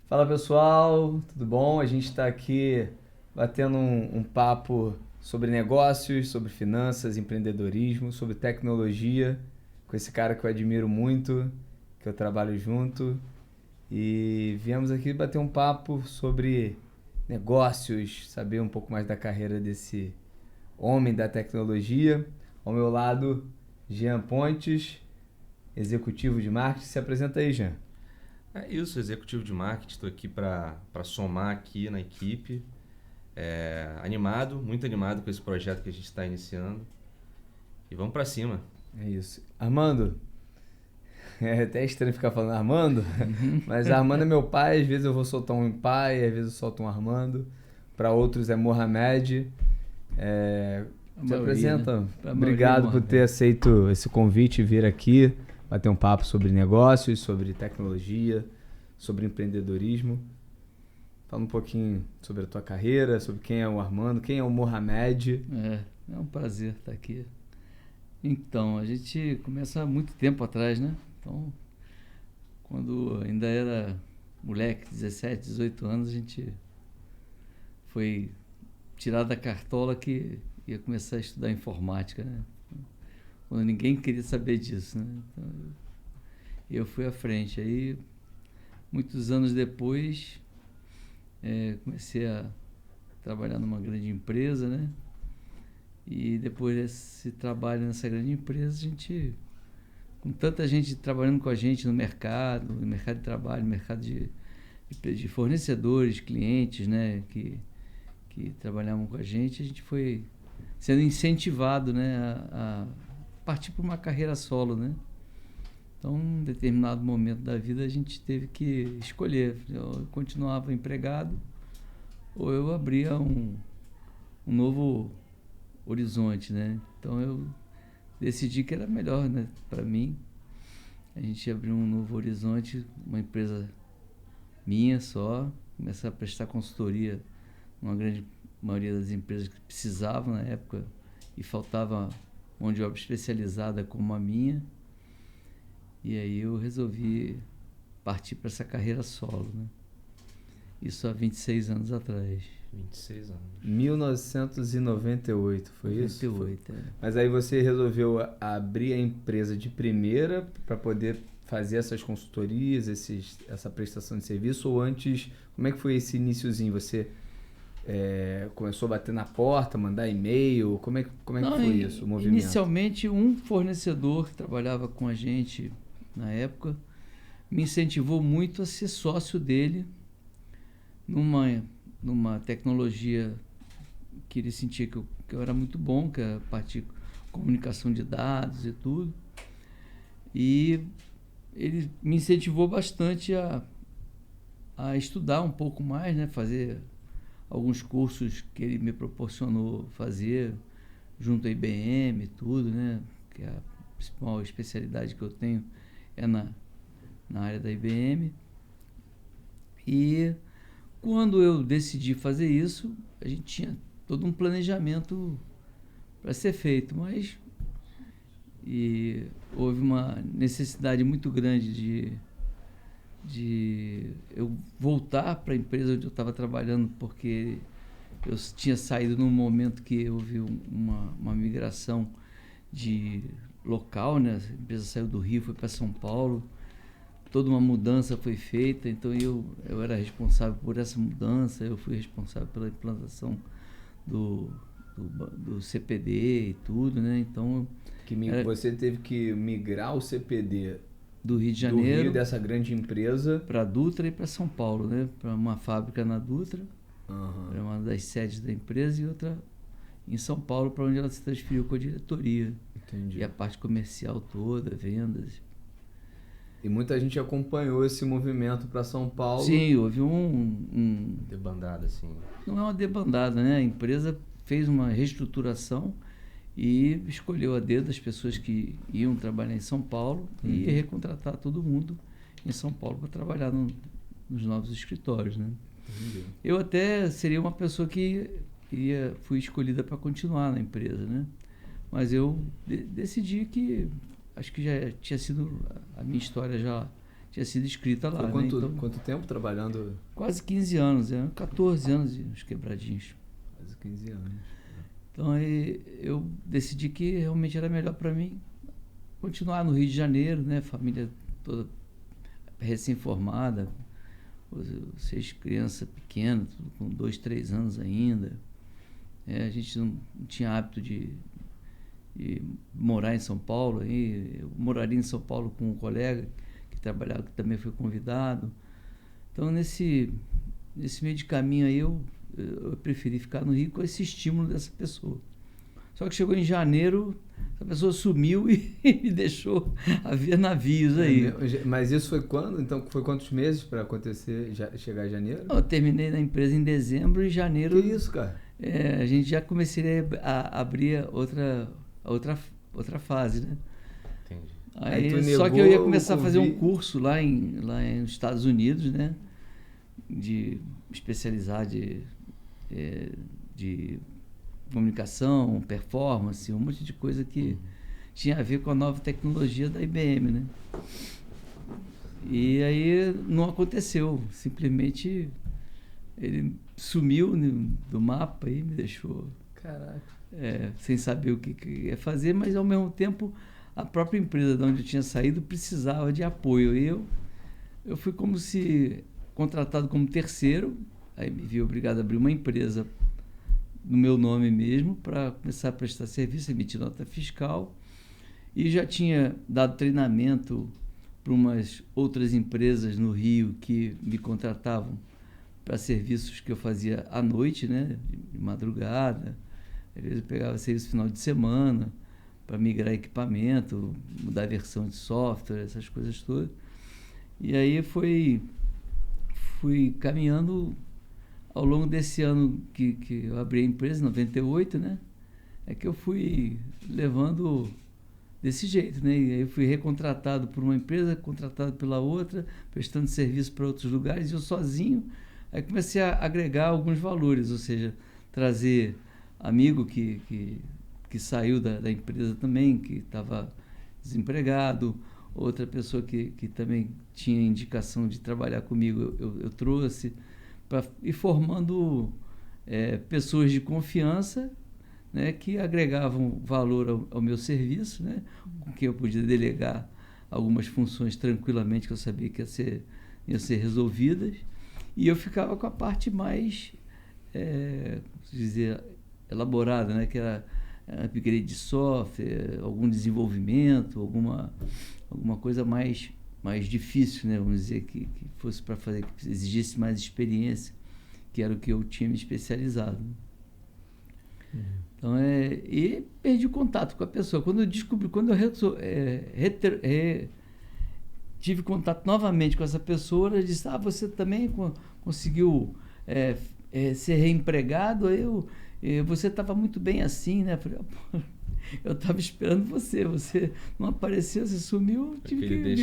Fala pessoal, tudo bom? A gente está aqui batendo um papo sobre negócios, sobre finanças, empreendedorismo, sobre tecnologia, com esse cara que eu admiro muito, que eu trabalho junto. E viemos aqui bater um papo sobre negócios, saber um pouco mais da carreira desse homem da tecnologia. Ao meu lado, Jean Pontes, executivo de marketing. Se apresenta aí, Jean. É isso, executivo de marketing, estou aqui para somar aqui na equipe. Animado, muito animado com esse projeto que a gente está iniciando. E vamos para cima. É isso. Armando, é até estranho ficar falando Armando, mas Armando é meu pai, às vezes eu vou soltar um pai, às vezes eu solto um Armando. Para outros é Mohamed. A Se maioria, né? apresenta. A maioria Obrigado por ter Mohamed. aceito esse convite e vir aqui bater um papo sobre negócios, sobre tecnologia, sobre empreendedorismo. Fala um pouquinho sobre a tua carreira, sobre quem é o Armando, quem é o Mohamed. É um prazer estar aqui. Então, a gente começa há muito tempo atrás, né? Então, quando ainda era moleque, 17, 18 anos, a gente foi tirado da cartola que ia começar a estudar informática, né? Quando ninguém queria saber disso, né? Então, eu fui à frente. Aí, muitos anos depois, comecei a trabalhar numa grande empresa, né? E depois desse trabalho nessa grande empresa, a gente, com tanta gente trabalhando com a gente no mercado de trabalho, no mercado de fornecedores, clientes, né? Que trabalhavam com a gente foi sendo incentivado, né? A partir para uma carreira solo, né? Então, em um determinado momento da vida, a gente teve que escolher. Eu continuava empregado ou eu abria um novo horizonte, né? Então, eu decidi que era melhor, né, para mim. A gente abriu um novo horizonte, uma empresa minha só, começar a prestar consultoria numa grande maioria das empresas que precisavam na época e faltava mão de obra especializada como a minha. E aí eu resolvi partir para essa carreira solo, né? Isso há 26 anos atrás. 26 anos. 1998, foi isso? 98, Mas aí você resolveu abrir a empresa de primeira para poder fazer essas consultorias, essa prestação de serviço, ou antes, como é que foi esse iniciozinho? Você começou a bater na porta, mandar e-mail, como é que Não, foi isso, o movimento? inicialmente um fornecedor que trabalhava com a gente na época me incentivou muito a ser sócio dele numa tecnologia que ele sentia que eu era muito bom, que é a parte de comunicação de dados e tudo. E ele me incentivou bastante a estudar um pouco mais, né? Fazer alguns cursos que ele me proporcionou fazer junto à IBM e tudo, né? Que a principal especialidade que eu tenho é na área da IBM. E quando eu decidi fazer isso, a gente tinha todo um planejamento para ser feito, mas houve uma necessidade muito grande de eu voltar para a empresa onde eu estava trabalhando, porque eu tinha saído num momento que houve uma migração de local, né? A empresa saiu do Rio, foi para São Paulo, toda uma mudança foi feita, então eu era responsável por essa mudança, eu fui responsável pela implantação do CPD e tudo, né? Então Você teve que migrar o CPD do Rio de do Rio, Janeiro dessa grande empresa, para Dutra e para São Paulo, né? Para uma fábrica na Dutra, era uma das sedes da empresa, e outra em São Paulo, para onde ela se transferiu com a diretoria. Entendi. E a parte comercial toda, vendas. E muita gente acompanhou esse movimento para São Paulo. Sim, houve Debandada, assim. não é uma debandada, né? A empresa fez uma reestruturação e escolheu a dedo as pessoas que iam trabalhar em São Paulo e recontratar todo mundo em São Paulo para trabalhar nos novos escritórios, né? Entendi. Eu até seria uma pessoa que fui escolhida para continuar na empresa, né? Mas eu decidi que acho que já tinha sido a minha história já tinha sido escrita lá. Foi Né? Então, quanto tempo trabalhando? quase 15 anos, 14 anos e uns quebradinhos. Quase 15 anos. Então aí eu decidi que realmente era melhor para mim continuar no Rio de Janeiro, né? Família toda recém-formada, 6 crianças pequenas, tudo com 2, 3 anos ainda. A gente não tinha hábito de morar em São Paulo. Aí eu moraria em São Paulo com um colega que trabalhava, que também foi convidado. Então nesse meio de caminho aí eu preferi ficar no Rio com esse estímulo dessa pessoa. Só que chegou em janeiro, essa pessoa sumiu e me deixou a ver navios aí. Mas isso foi quando? Então foi quantos meses para acontecer, chegar em janeiro? Eu terminei na empresa em dezembro e em janeiro... Que isso, cara? A gente já comecei a abrir outra fase, né? Entendi. Aí, só que eu ia começar a fazer um curso lá nos Estados Unidos, né? De especializar de comunicação, performance, um monte de coisa que tinha a ver com a nova tecnologia da IBM, né? E aí não aconteceu, simplesmente ele sumiu do mapa e me deixou sem saber o que ia fazer, mas ao mesmo tempo a própria empresa de onde eu tinha saído precisava de apoio. E eu fui como se contratado como terceiro, aí me vi obrigado a abrir uma empresa no meu nome mesmo para começar a prestar serviço, emitir nota fiscal, e já tinha dado treinamento para umas outras empresas no Rio que me contratavam para serviços que eu fazia à noite, né, de madrugada. Às vezes eu pegava serviço final de semana para migrar equipamento, mudar a versão de software, essas coisas todas. E aí fui caminhando ao longo desse ano que eu abri a empresa, em 98, né? É que eu fui levando desse jeito, né? E aí eu fui recontratado por uma empresa, contratado pela outra, prestando serviço para outros lugares, e eu sozinho. Aí comecei a agregar alguns valores, ou seja, trazer amigo que saiu da empresa também, que estava desempregado, outra pessoa que também tinha indicação de trabalhar comigo, eu trouxe, para ir formando pessoas de confiança, né, que agregavam valor ao meu serviço, né, com quem eu podia delegar algumas funções tranquilamente, que eu sabia que iam ser resolvidas, e eu ficava com a parte mais, elaborada, né, que era upgrade de software, algum desenvolvimento, alguma coisa mais difícil, né? Vamos dizer, que fosse para fazer, que exigisse mais experiência, que era o que eu tinha me especializado. Então, e perdi o contato com a pessoa. Quando eu tive contato novamente com essa pessoa, ela disse: você também conseguiu ser reempregado? Você estava muito bem assim, né? Eu falei: eu estava esperando você não apareceu, você sumiu, tive que me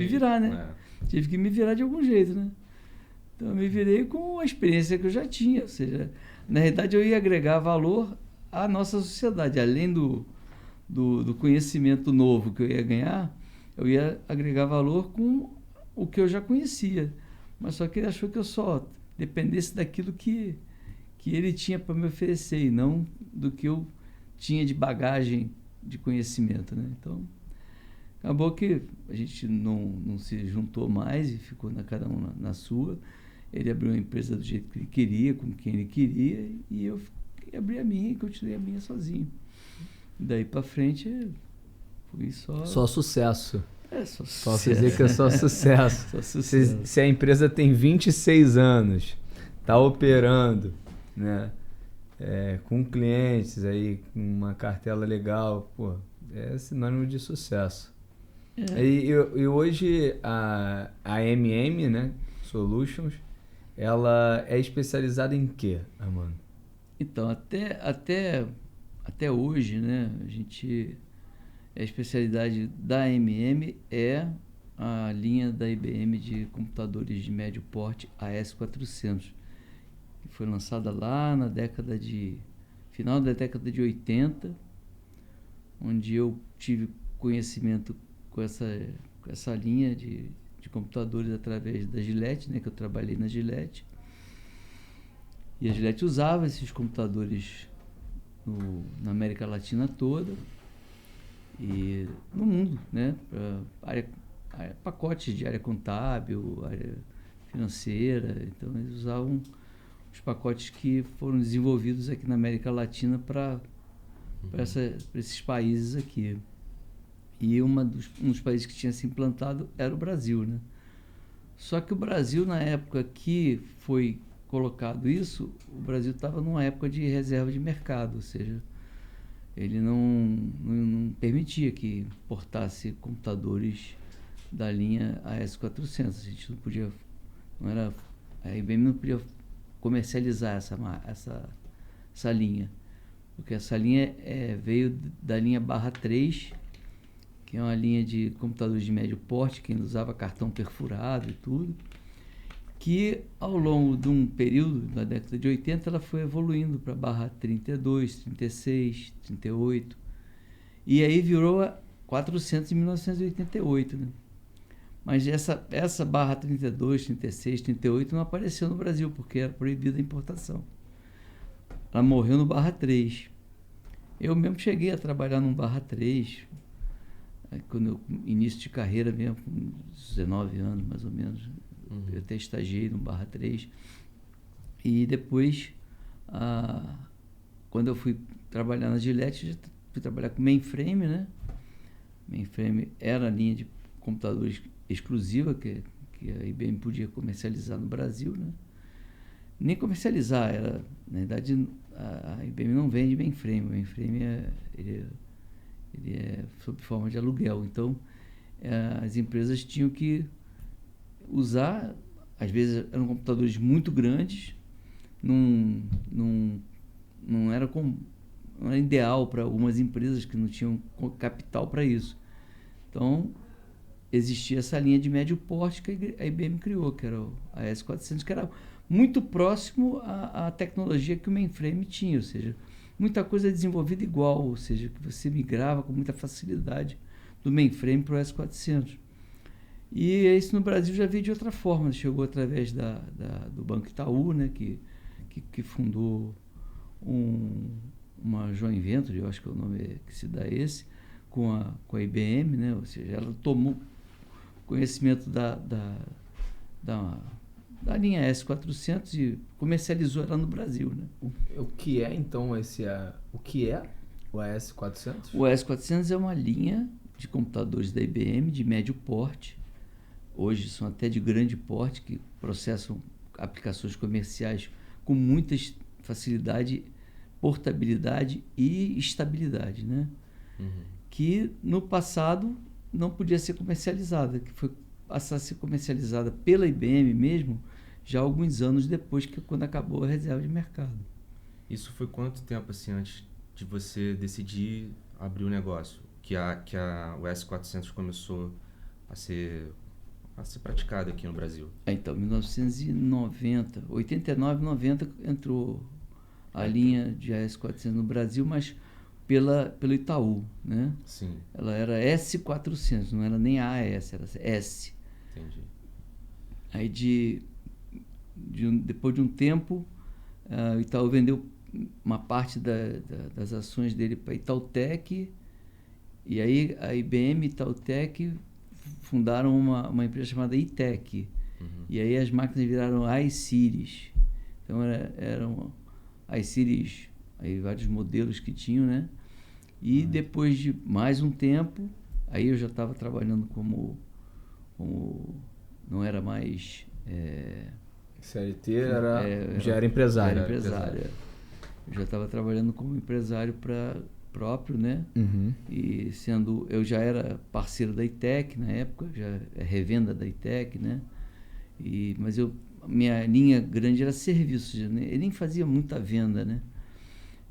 virar, né? Tive que me virar de algum jeito, né? Então eu me virei com a experiência que eu já tinha, ou seja, na realidade eu ia agregar valor à nossa sociedade, além do conhecimento novo que eu ia ganhar, eu ia agregar valor com o que eu já conhecia, mas só que ele achou que eu só dependesse daquilo que ele tinha para me oferecer e não do que eu tinha de bagagem de conhecimento, né? Então, acabou que a gente não se juntou mais e ficou cada um na sua. Ele abriu uma empresa do jeito que ele queria, com quem ele queria, e eu abri a minha e continuei a minha sozinho. Daí para frente, fui só... Só sucesso. Só sucesso. Posso dizer que é só sucesso. Só sucesso. Se a empresa tem 26 anos, está operando, né? Com clientes aí, com uma cartela legal, pô, é sinônimo de sucesso. E hoje a MM, né, Solutions, ela é especializada em quê, Armando? Então, até hoje, né, a especialidade da MM é a linha da IBM de computadores de médio porte AS400, que foi lançada lá na final da década de 80, onde eu tive conhecimento com essa linha de computadores através da Gillette, né, que eu trabalhei na Gillette. E a Gillette usava esses computadores na América Latina toda e no mundo, né, pacotes de área contábil, área financeira. Então eles usavam os pacotes que foram desenvolvidos aqui na América Latina para esses países aqui. E um dos países que tinha se implantado era o Brasil, né? Só que o Brasil, na época que foi colocado isso, o Brasil estava numa época de reserva de mercado, ou seja, ele não permitia que importasse computadores da linha AS400. A gente não podia, a IBM não podia comercializar essa linha, porque essa linha veio da linha barra 3, que é uma linha de computadores de médio porte, que ainda usava cartão perfurado e tudo, que ao longo de um período, na década de 80, ela foi evoluindo para barra 32, 36, 38, e aí virou a 400 em 1988, né? Mas essa barra 32, 36, 38 não apareceu no Brasil, porque era proibida a importação. Ela morreu no barra 3. Eu mesmo cheguei a trabalhar num barra 3, quando eu, início de carreira mesmo, com 19 anos mais ou menos. Eu até estagiei no barra 3. E depois, quando eu fui trabalhar na Gillette, já fui trabalhar com mainframe, né? Mainframe era a linha de computadores exclusiva que a IBM podia comercializar no Brasil, né? Nem comercializar, na verdade a IBM não vende mainframe. O mainframe ele é sob forma de aluguel. Então as empresas tinham que usar, às vezes eram computadores muito grandes, não era ideal para algumas empresas que não tinham capital para isso. Então existia essa linha de médio porte que a IBM criou, que era a AS400, que era muito próximo à tecnologia que o mainframe tinha, ou seja, muita coisa desenvolvida igual, ou seja, que você migrava com muita facilidade do mainframe para o AS400. E isso no Brasil já veio de outra forma, chegou através do Banco Itaú, né, que fundou uma joint venture, eu acho que é o nome que se dá esse, com a IBM, né, ou seja, ela tomou conhecimento da linha S400 e comercializou ela no Brasil, né? O que é então o que é o AS400? O AS400 é uma linha de computadores da IBM de médio porte. Hoje são até de grande porte, que processam aplicações comerciais com muita facilidade, portabilidade e estabilidade, né? Que no passado não podia ser comercializada, que foi passar a ser comercializada pela IBM mesmo já alguns anos depois, quando acabou a reserva de mercado. Isso foi quanto tempo assim antes de você decidir abrir o negócio? Que o S400 começou a ser praticado aqui no Brasil? Então, 89, 90 entrou a linha de AS400 no Brasil, mas pelo Itaú, né? Sim. Ela era S400, não era nem AS, era S. Entendi. Aí depois de um tempo, o Itaú vendeu uma parte das ações dele para a Itautec, e aí a IBM e Itautec fundaram uma empresa chamada ITEC. E aí as máquinas viraram iSeries. Então eram iSeries, aí vários modelos que tinham, né? E depois de mais um tempo, aí eu já estava trabalhando como não era mais CLT, já era empresário. Eu já estava trabalhando como empresário próprio, né? E eu já era parceiro da ITEC na época, já revenda da ITEC, né? Mas minha linha grande era serviços, né? Eu nem fazia muita venda, né?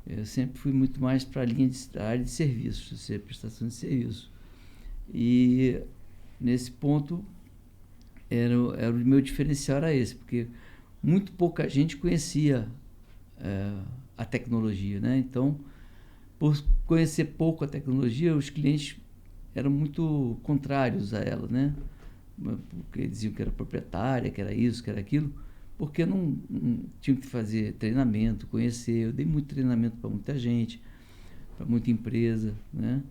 Eu sempre fui muito mais para a área de serviços, prestação de serviço. E nesse ponto o meu diferencial era esse, porque muito pouca gente conhecia a tecnologia, né? Então, por conhecer pouco a tecnologia, os clientes eram muito contrários a ela, né? porque diziam que era proprietária, que era isso, que era aquilo, porque não tinham que fazer treinamento, conhecer. Eu dei muito treinamento para muita gente, para muita empresa, né?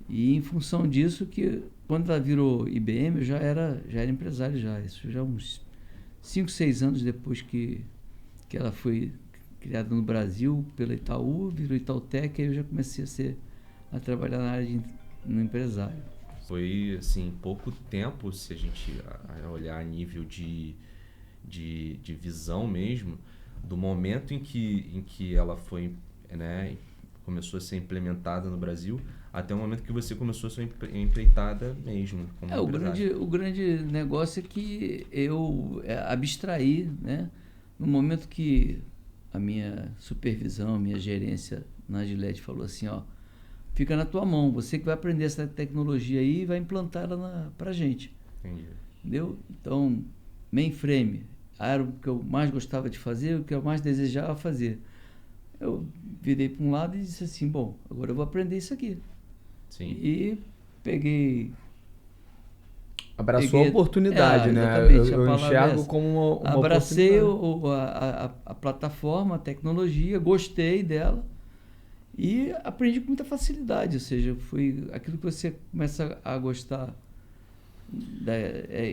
E em função disso, que quando ela virou IBM, eu já era empresário já. Isso já uns 5, 6 anos depois que ela foi criada no Brasil pela Itaú, virou Itautec, aí eu já comecei a trabalhar na área no empresário. Foi, assim, pouco tempo, se a gente olhar a nível de visão mesmo, do momento em que ela foi, né, começou a ser implementada no Brasil, até o momento que você começou a ser empreitada mesmo como empresário. O grande negócio é que eu abstraí, né? No momento que a minha supervisão, a minha gerência na Gillette falou assim, ó, fica na tua mão, você que vai aprender essa tecnologia aí e vai implantar ela pra gente. Entendi. Entendeu? Então, mainframe era o que eu mais gostava de fazer, o que eu mais desejava fazer. Eu virei para um lado e disse assim, bom, agora eu vou aprender isso aqui. Sim. E peguei... Abraçou a oportunidade, né? Eu enxergo como uma abracei oportunidade. a plataforma, a tecnologia, gostei dela e aprendi com muita facilidade. Ou seja, foi aquilo que você começa a gostar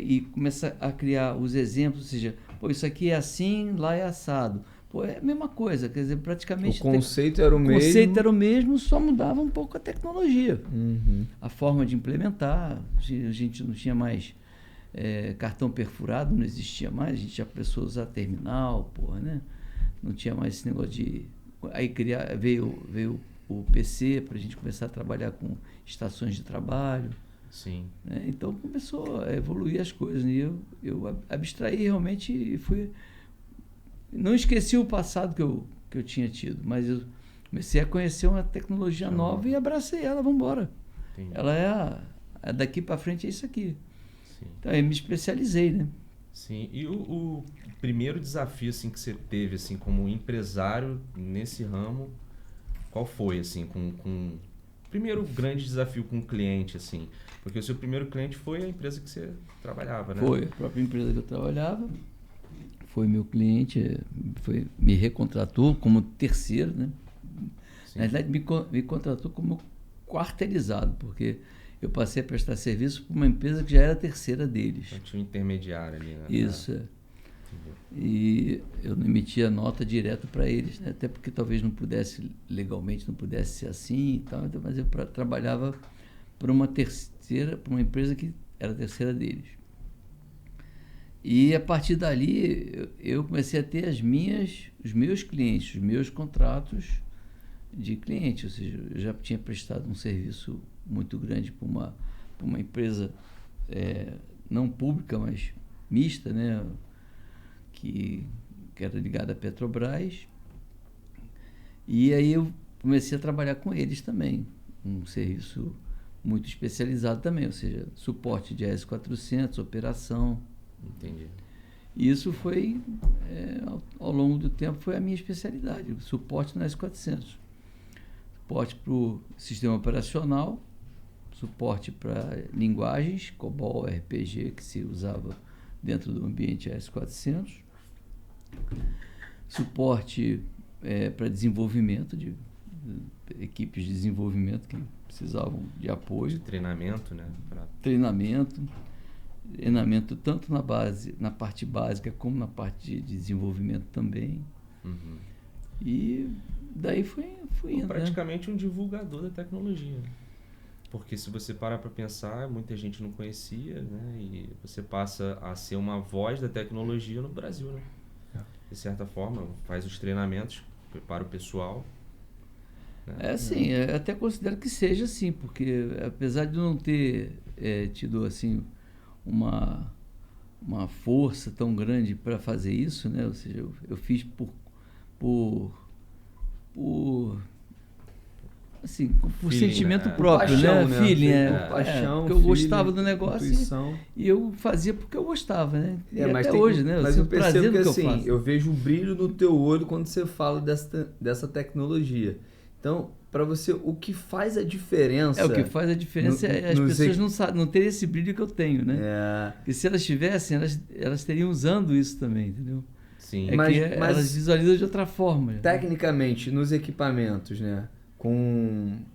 e começa a criar os exemplos, ou seja, pô, isso aqui é assim, lá é assado. Pô, é a mesma coisa, quer dizer, praticamente... O conceito era o mesmo. O conceito era o mesmo, só mudava um pouco a tecnologia. Uhum. A forma de implementar, a gente não tinha mais cartão perfurado, não existia mais, a gente já começou a usar terminal, porra, né? Não tinha mais esse negócio de... Aí veio o PC para a gente começar a trabalhar com estações de trabalho. Sim. Né? Então começou a evoluir as coisas. E eu abstraí realmente e fui... Não esqueci o passado que eu tinha tido, mas eu comecei a conhecer uma tecnologia nova e abracei ela, vamos embora. Ela é daqui para frente é isso aqui. Sim. Então eu me especializei, né? Sim. E o primeiro desafio assim que você teve assim como empresário nesse ramo, qual foi assim com primeiro grande desafio com o cliente assim? Porque o seu primeiro cliente foi a empresa que você trabalhava, né? Foi a própria empresa que eu trabalhava. Foi meu cliente, me recontratou como terceiro, né? Sim. Na verdade, me contratou como quarteirizado, porque eu passei a prestar serviço para uma empresa que já era terceira deles. Então, tinha um intermediário ali, né? Isso, é. E eu não emitia nota direto para eles, né? Até porque talvez legalmente não pudesse ser assim e tal, mas eu trabalhava para uma empresa que era terceira deles. E a partir dali eu comecei a ter os meus clientes, os meus contratos de cliente, ou seja, eu já tinha prestado um serviço muito grande para uma empresa não pública, mas mista, né, que era ligada à Petrobras, e aí eu comecei a trabalhar com eles também, um serviço muito especializado também, ou seja, suporte de AS400, operação. Entendi. Isso foi, ao longo do tempo, foi a minha especialidade, suporte na S400. Suporte para o sistema operacional, suporte para linguagens, COBOL, RPG, que se usava dentro do ambiente AS400. Suporte para desenvolvimento, de equipes de desenvolvimento que precisavam de apoio. De treinamento, né? Treinamento tanto na parte básica como na parte de desenvolvimento também. Uhum. E daí fui indo, praticamente um divulgador da tecnologia. Porque se você parar para pensar, muita gente não conhecia, né? E você passa a ser uma voz da tecnologia no Brasil, né? De certa forma, faz os treinamentos, prepara o pessoal. Né? Sim, eu até considero que seja assim, porque apesar de não ter tido assim uma força tão grande para fazer isso, né? Ou seja, eu fiz por feeling, sentimento próprio, paixão, né? Feeling, paixão, porque eu gostava do negócio intuição. E eu fazia porque eu gostava, né? E mas até hoje, né? Mas eu percebo que assim, eu vejo o brilho no teu olho quando você fala dessa tecnologia. Então, para você, o que faz a diferença... O que faz a diferença é as pessoas não terem esse brilho que eu tenho, né? Porque se elas tivessem, elas estariam usando isso também, entendeu? Sim. Mas elas visualizam de outra forma. Tecnicamente, nos equipamentos, né?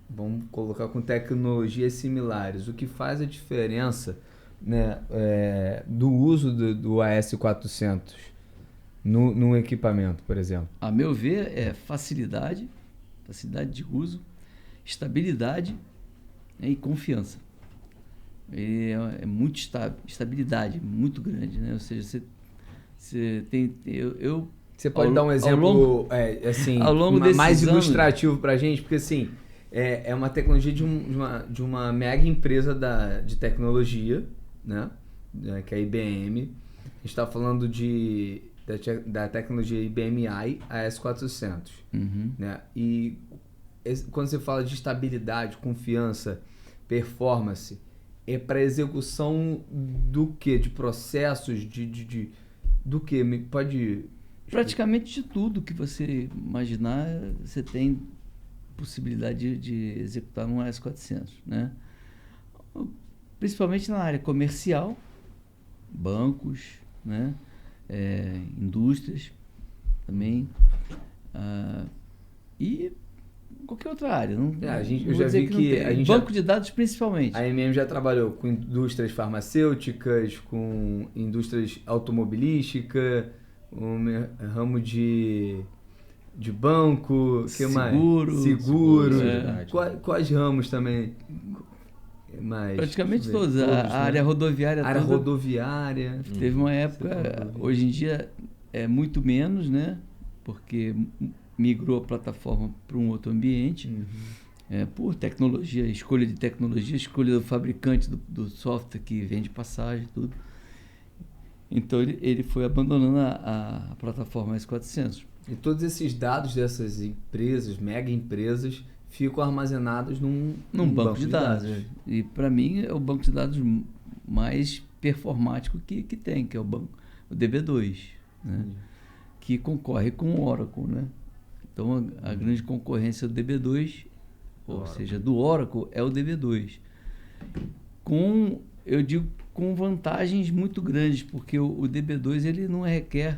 Vamos colocar com tecnologias similares, o que faz a diferença, né, do uso do AS400 no equipamento, por exemplo? A meu ver, é facilidade de uso, estabilidade, né, e confiança. É muito estabilidade, muito grande, né? Ou seja, você tem... Você pode dar um exemplo ao longo mais anos, ilustrativo para a gente? Porque assim, é uma tecnologia de uma mega empresa de tecnologia, né? Que é a IBM. A gente está falando da tecnologia IBM i AS400. Uhum. Né? E quando você fala de estabilidade, confiança, performance, é para execução do quê? De processos, do quê? Pode... Praticamente de tudo que você imaginar, você tem possibilidade de executar no AS400, né? Principalmente na área comercial, bancos, né? Indústrias também, e qualquer outra área. Eu já vi que banco de dados principalmente. A MM já trabalhou com indústrias farmacêuticas, com indústrias automobilísticas, ramo de banco, que mais? Seguro. Quais ramos também? Mais, praticamente todos. A área rodoviária. Rodoviária. Teve uma época, hoje em dia é muito menos, né? Porque migrou a plataforma para um outro ambiente. Uhum. Por tecnologia, escolha de tecnologia, escolha do fabricante do software que vende passagem, tudo. Então ele foi abandonando a plataforma S400. E todos esses dados dessas empresas, mega empresas, ficam armazenados num banco de dados. E para mim é o banco de dados mais performático que tem, que é o DB2, né? Que concorre com o Oracle, né? Então a grande concorrência do DB2, ou seja, do Oracle, é o DB2. Eu digo com vantagens muito grandes, porque o DB2 ele não requer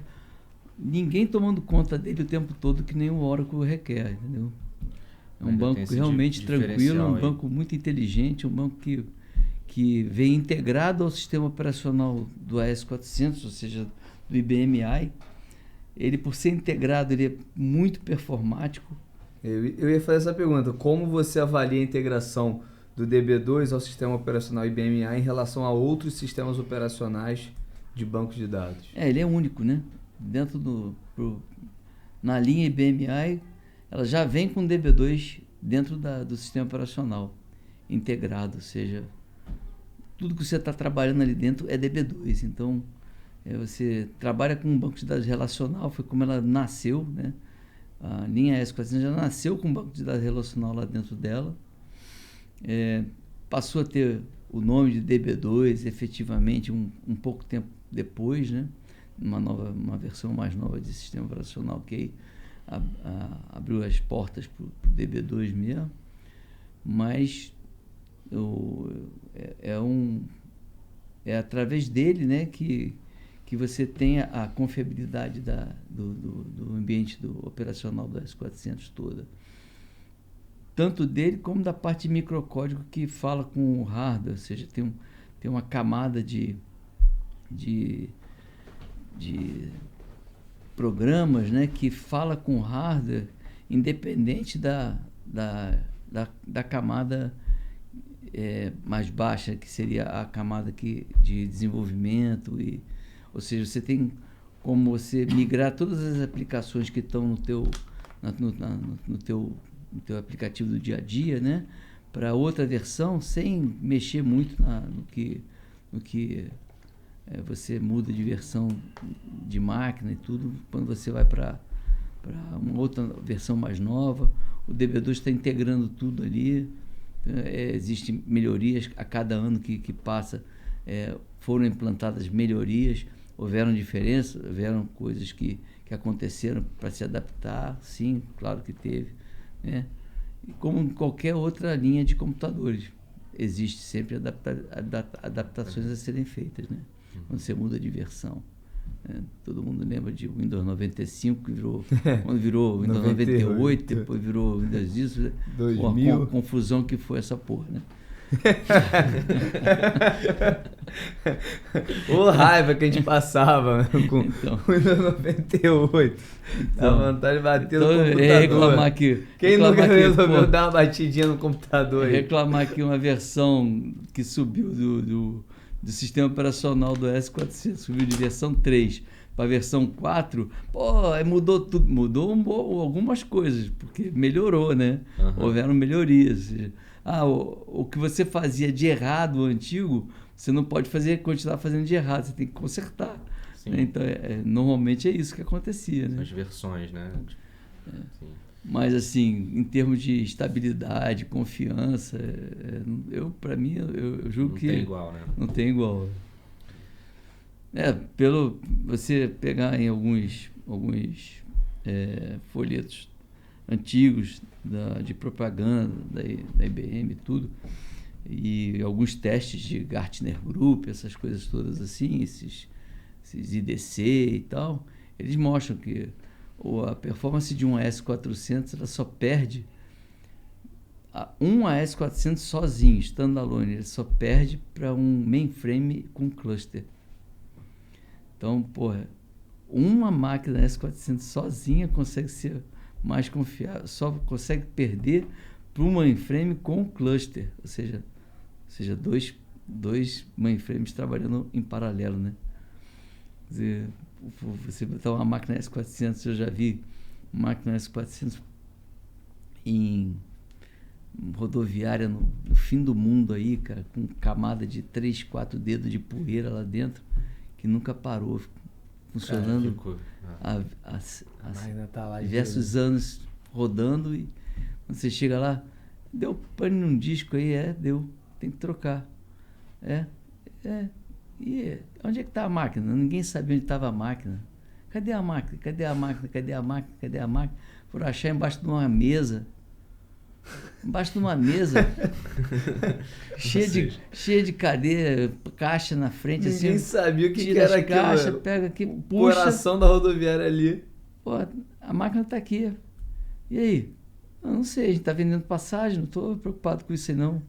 ninguém tomando conta dele o tempo todo que nem o Oracle requer, entendeu? É um banco realmente tranquilo, um banco muito inteligente, um banco que vem integrado ao sistema operacional do AS400, ou seja, do IBM i. Ele, por ser integrado, ele é muito performático. Eu ia fazer essa pergunta. Como você avalia a integração do DB2 ao sistema operacional IBM i em relação a outros sistemas operacionais de bancos de dados? Ele é único, né? Na linha IBM i, ela já vem com DB2 dentro do sistema operacional integrado, ou seja, tudo que você está trabalhando ali dentro é DB2. Então, você trabalha com um banco de dados relacional, foi como ela nasceu, né? A linha S400 já nasceu com um banco de dados relacional lá dentro dela. Passou a ter o nome de DB2 efetivamente um pouco tempo depois, né? Uma versão mais nova de sistema operacional que abriu as portas para o DB2 mesmo, mas é através dele, né, que você tem a confiabilidade do ambiente operacional do S400 toda. Tanto dele como da parte de microcódigo que fala com o hardware, ou seja, tem uma camada de programas, né, que fala com hardware independente da camada mais baixa, que seria a camada de desenvolvimento. Ou seja, você tem como você migrar todas as aplicações que estão no teu aplicativo do dia a dia, né, para outra versão sem mexer muito no que você muda de versão de máquina e tudo. Quando você vai para uma outra versão mais nova, o DB2 está integrando tudo ali. Existem melhorias a cada ano que passa, foram implantadas melhorias, houveram diferenças, houveram coisas que aconteceram para se adaptar, sim, claro que teve, né? como em qualquer outra linha de computadores. Existe sempre adaptações a serem feitas, né? Quando você muda de versão. Todo mundo lembra de Windows 95, que quando virou Windows 98, depois virou Windows isso. 2000. A confusão que foi essa porra, né? Ô raiva que a gente passava com o Windows 98. Dá vontade de bater no computador. Reclamar que, Quem nunca resolveu dar uma batidinha no computador aí? Reclamar que uma versão que subiu do sistema operacional do S400, subiu de versão 3 para a versão 4, mudou tudo. Mudou algumas coisas, porque melhorou, né? Houveram melhorias. O que você fazia de errado, o antigo, você não pode continuar fazendo de errado, você tem que consertar. Né? Então, normalmente é isso que acontecia. Né? As versões, né? Sim. Mas, assim, em termos de estabilidade, confiança, para mim, eu julgo que... Não tem igual, né? Não tem igual. Você pegar em alguns folhetos antigos de propaganda da IBM e tudo, e alguns testes de Gartner Group, essas coisas todas assim, esses IDC e tal, eles mostram que a performance de um AS400 ela só perde um AS400 sozinho, standalone, ele só perde para um mainframe com cluster. Então, uma máquina AS400 sozinha consegue ser mais confiável, só consegue perder para um mainframe com cluster, ou seja, dois mainframes trabalhando em paralelo, né? Quer dizer, você botar uma máquina S400, eu já vi máquina S400 em rodoviária no fim do mundo aí, cara, com camada de 3, 4 dedos de poeira lá dentro, que nunca parou, funcionando há diversos anos rodando, e quando você chega lá, deu pane num disco aí, deu, tem que trocar. E onde é que está a máquina? Ninguém sabia onde estava a máquina. Cadê a máquina? Cadê a máquina? Cadê a máquina? Cadê a máquina? Foram achar embaixo de uma mesa. Embaixo de uma mesa. cheia de cadeira, caixa na frente. Ninguém assim, sabia o que tira era as caixas, aquilo. pega aqui, o puxa. Coração da rodoviária ali. A máquina está aqui. E aí? Eu não sei, a gente está vendendo passagem, não estou preocupado com isso aí não.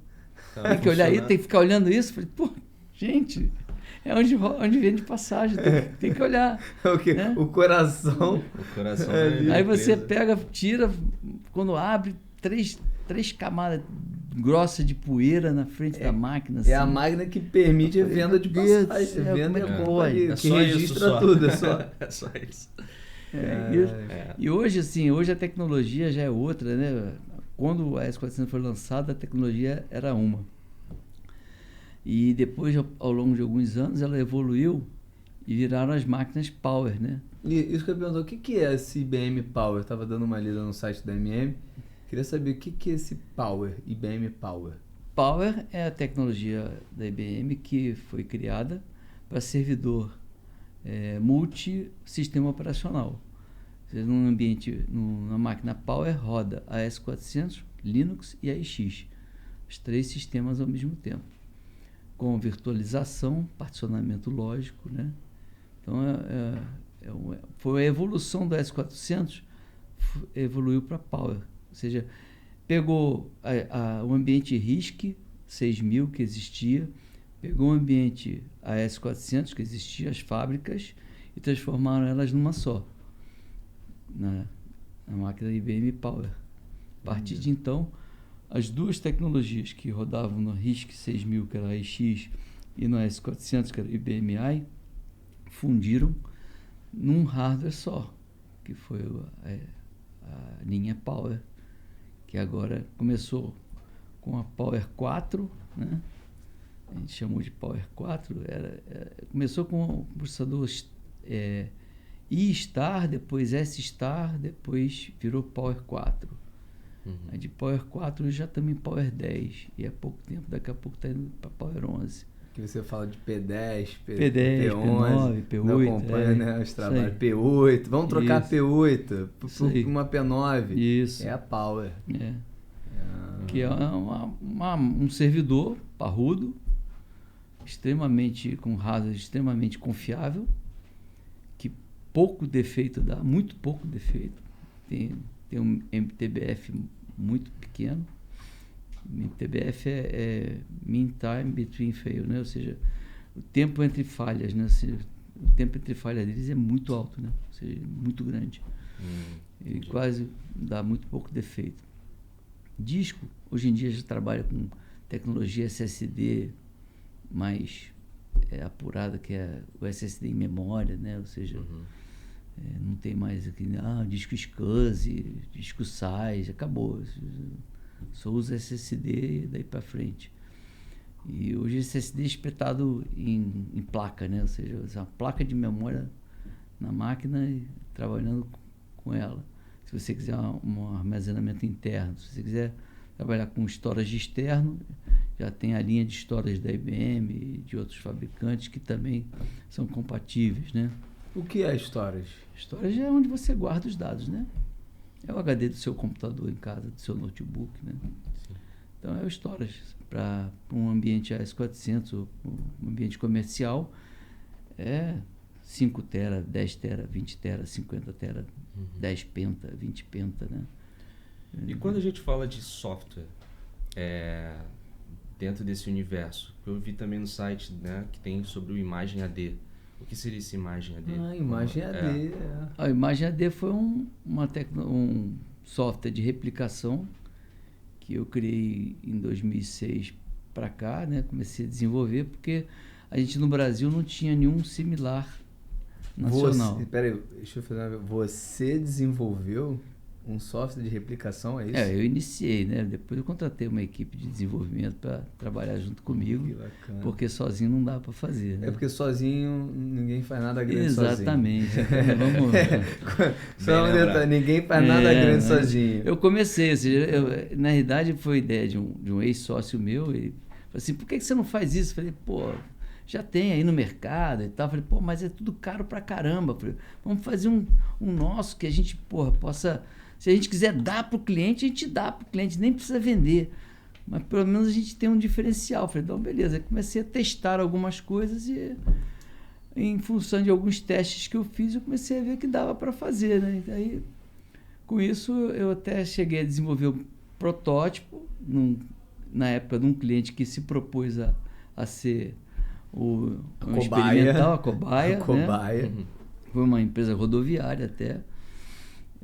Tem que olhar aí, tem que ficar olhando isso. Falei, gente, é onde vende passagem, tem que olhar. Né? O coração. O coração aí você pega, tira, quando abre, três camadas grossas de poeira na frente da máquina. Assim. É a máquina que permite a venda de passagem. Venda que registra tudo. É só isso. E hoje, assim, a tecnologia já é outra, né? Quando a S400 foi lançada, a tecnologia era uma. E depois, ao longo de alguns anos, ela evoluiu e viraram as máquinas Power, né? E isso que eu pergunto, o que é esse IBM Power? Eu estava dando uma lida no site da IBM. Queria saber o que é esse Power, IBM Power. Power é a tecnologia da IBM que foi criada para servidor multi-sistema operacional. Num ambiente, numa máquina Power, roda a S400, Linux e a AIX. Os 3 sistemas ao mesmo tempo. Com virtualização, particionamento lógico, né? Então, foi a evolução do S400, evoluiu para Power. Ou seja, pegou o ambiente RISC 6000 que existia, pegou o ambiente AS400 que existia, as fábricas, e transformaram elas numa só, na máquina IBM Power. A partir de então, as duas tecnologias que rodavam no RISC 6000, que era a AIX, e no AS400, que era o IBM-i, fundiram num hardware só, que foi a linha Power, que agora começou com a Power 4, né? A gente chamou de Power 4, começou com o processador I-Star, depois S-Star, depois virou Power 4. Aí de Power 4 já estamos em Power 10, e há pouco tempo, daqui a pouco está indo para Power 11. Que você fala de P10, P10, P11, P9, P8. Não acompanha, né, os trabalhos. P8, vamos trocar isso. P8 por uma P9. Isso. É a Power. que é um servidor parrudo, com hardware extremamente confiável, que pouco defeito dá, muito pouco defeito. Tem um MTBF muito pequeno. MTBF é Mean Time Between Fail, né? Ou seja, o tempo entre falhas, né? O tempo entre falhas deles é muito alto, né? Ou seja, muito grande. E quase dá muito pouco defeito. Disco, hoje em dia já trabalha com tecnologia SSD mais apurada, que é o SSD em memória, né? Ou seja, não tem mais aquele disco SCSI, disco SAI, acabou. Só usa SSD e daí para frente. E hoje SSD é espetado em placa, né? Ou seja, uma placa de memória na máquina e trabalhando com ela. Se você quiser um armazenamento interno, se você quiser trabalhar com storage externo, já tem a linha de storage da IBM e de outros fabricantes que também são compatíveis, né? O que é storage? Storage é onde você guarda os dados, né? É o HD do seu computador em casa, do seu notebook, né? Sim. Então é o storage para um ambiente AS400, um ambiente comercial, é 5 tera, 10 tera, 20 tera, 50 tera, 10 penta, 20 penta, né? E quando a gente fala de software, dentro desse universo, eu vi também no site, né, que tem sobre o Imagem AD. O que seria esse Imagem AD? Imagem AD. A Imagem AD foi um software de replicação que eu criei em 2006 para cá, né? Comecei a desenvolver porque a gente no Brasil não tinha nenhum similar nacional. Peraí, deixa eu fazer Você desenvolveu um software de replicação, é isso? Eu iniciei, né? Depois eu contratei uma equipe de desenvolvimento para trabalhar junto comigo, que bacana. Porque sozinho não dá para fazer, né? É porque sozinho ninguém faz nada grande Exatamente. sozinho. Vamos Só um detalhe, ninguém faz nada grande sozinho. Eu comecei, ou seja, na realidade foi ideia de um ex-sócio meu, ele falou assim, por que você não faz isso? Eu falei, já tem aí no mercado e tal. Eu falei, mas é tudo caro pra caramba. Eu falei, vamos fazer um nosso que a gente, possa... Se a gente quiser dar para o cliente, a gente dá para o cliente, nem precisa vender. Mas pelo menos a gente tem um diferencial. Eu falei, então beleza. Aí comecei a testar algumas coisas e em função de alguns testes que eu fiz, eu comecei a ver que dava para fazer, né? Aí, com isso, eu até cheguei a desenvolver um protótipo na época de um cliente que se propôs a ser um experimental, a cobaia. Né? Foi uma empresa rodoviária até.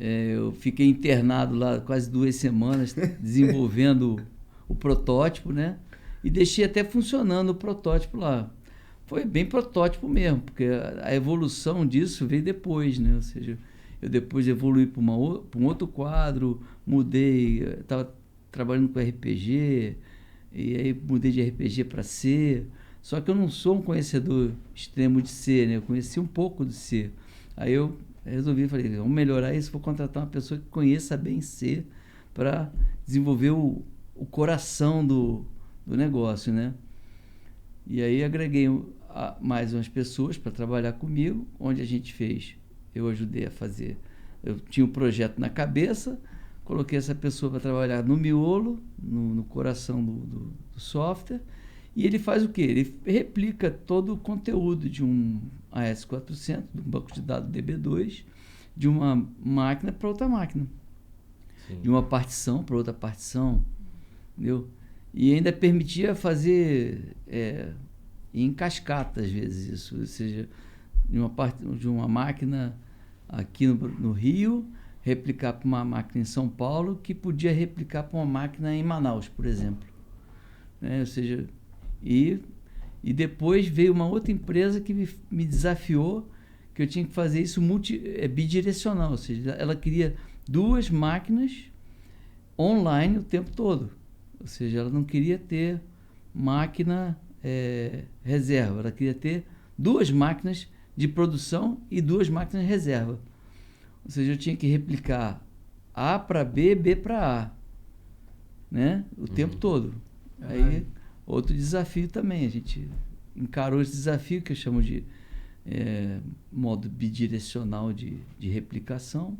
Eu fiquei internado lá quase 2 semanas desenvolvendo o protótipo, né? E deixei até funcionando o protótipo lá. Foi bem protótipo mesmo, porque a evolução disso veio depois, né? Ou seja, eu depois evoluí para um outro quadro, mudei, estava trabalhando com RPG, e aí mudei de RPG para C. Só que eu não sou um conhecedor extremo de C, né? Eu conheci um pouco de C. Aí eu resolvi, falei, vamos melhorar isso, vou contratar uma pessoa que conheça bem C para desenvolver o coração do negócio, né? E aí agreguei mais umas pessoas para trabalhar comigo, onde a gente fez, eu ajudei a fazer, eu tinha um projeto na cabeça, coloquei essa pessoa para trabalhar no miolo, no coração do software, e ele faz o quê? Ele replica todo o conteúdo de um AS400, de um banco de dados DB2, de uma máquina para outra máquina. Sim. De uma partição para outra partição, entendeu? E ainda permitia fazer em cascata, às vezes, isso. Ou seja, de uma máquina aqui no Rio, replicar para uma máquina em São Paulo, que podia replicar para uma máquina em Manaus, por exemplo. Ou seja... E depois veio uma outra empresa que me desafiou que eu tinha que fazer isso bidirecional, ou seja, ela queria 2 máquinas online o tempo todo. Ou seja, ela não queria ter máquina reserva, ela queria ter 2 máquinas de produção e 2 máquinas reserva. Ou seja, eu tinha que replicar A para B, B para A, né? O tempo todo. Aí... Outro desafio também, a gente encarou esse desafio que eu chamo de modo bidirecional de replicação,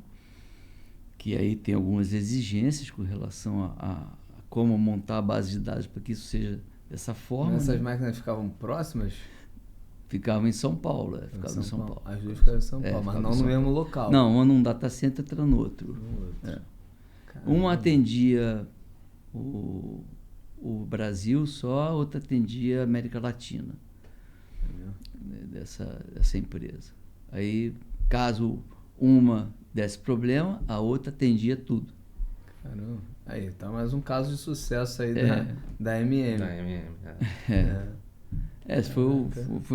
que aí tem algumas exigências com relação à como montar a base de dados para que isso seja dessa forma. Essas né? máquinas ficavam próximas? Ficavam em São Paulo. Ficavam em São Paulo. As duas ficavam em São Paulo, mas não no mesmo local. Não, uma num data center, outra no outro. Uma atendia o Brasil só, a outra atendia a América Latina. Dessa empresa. Aí, caso uma desse problema, a outra atendia tudo. Caramba. Aí, tá mais um caso de sucesso aí da MM. Da MM, Esse foi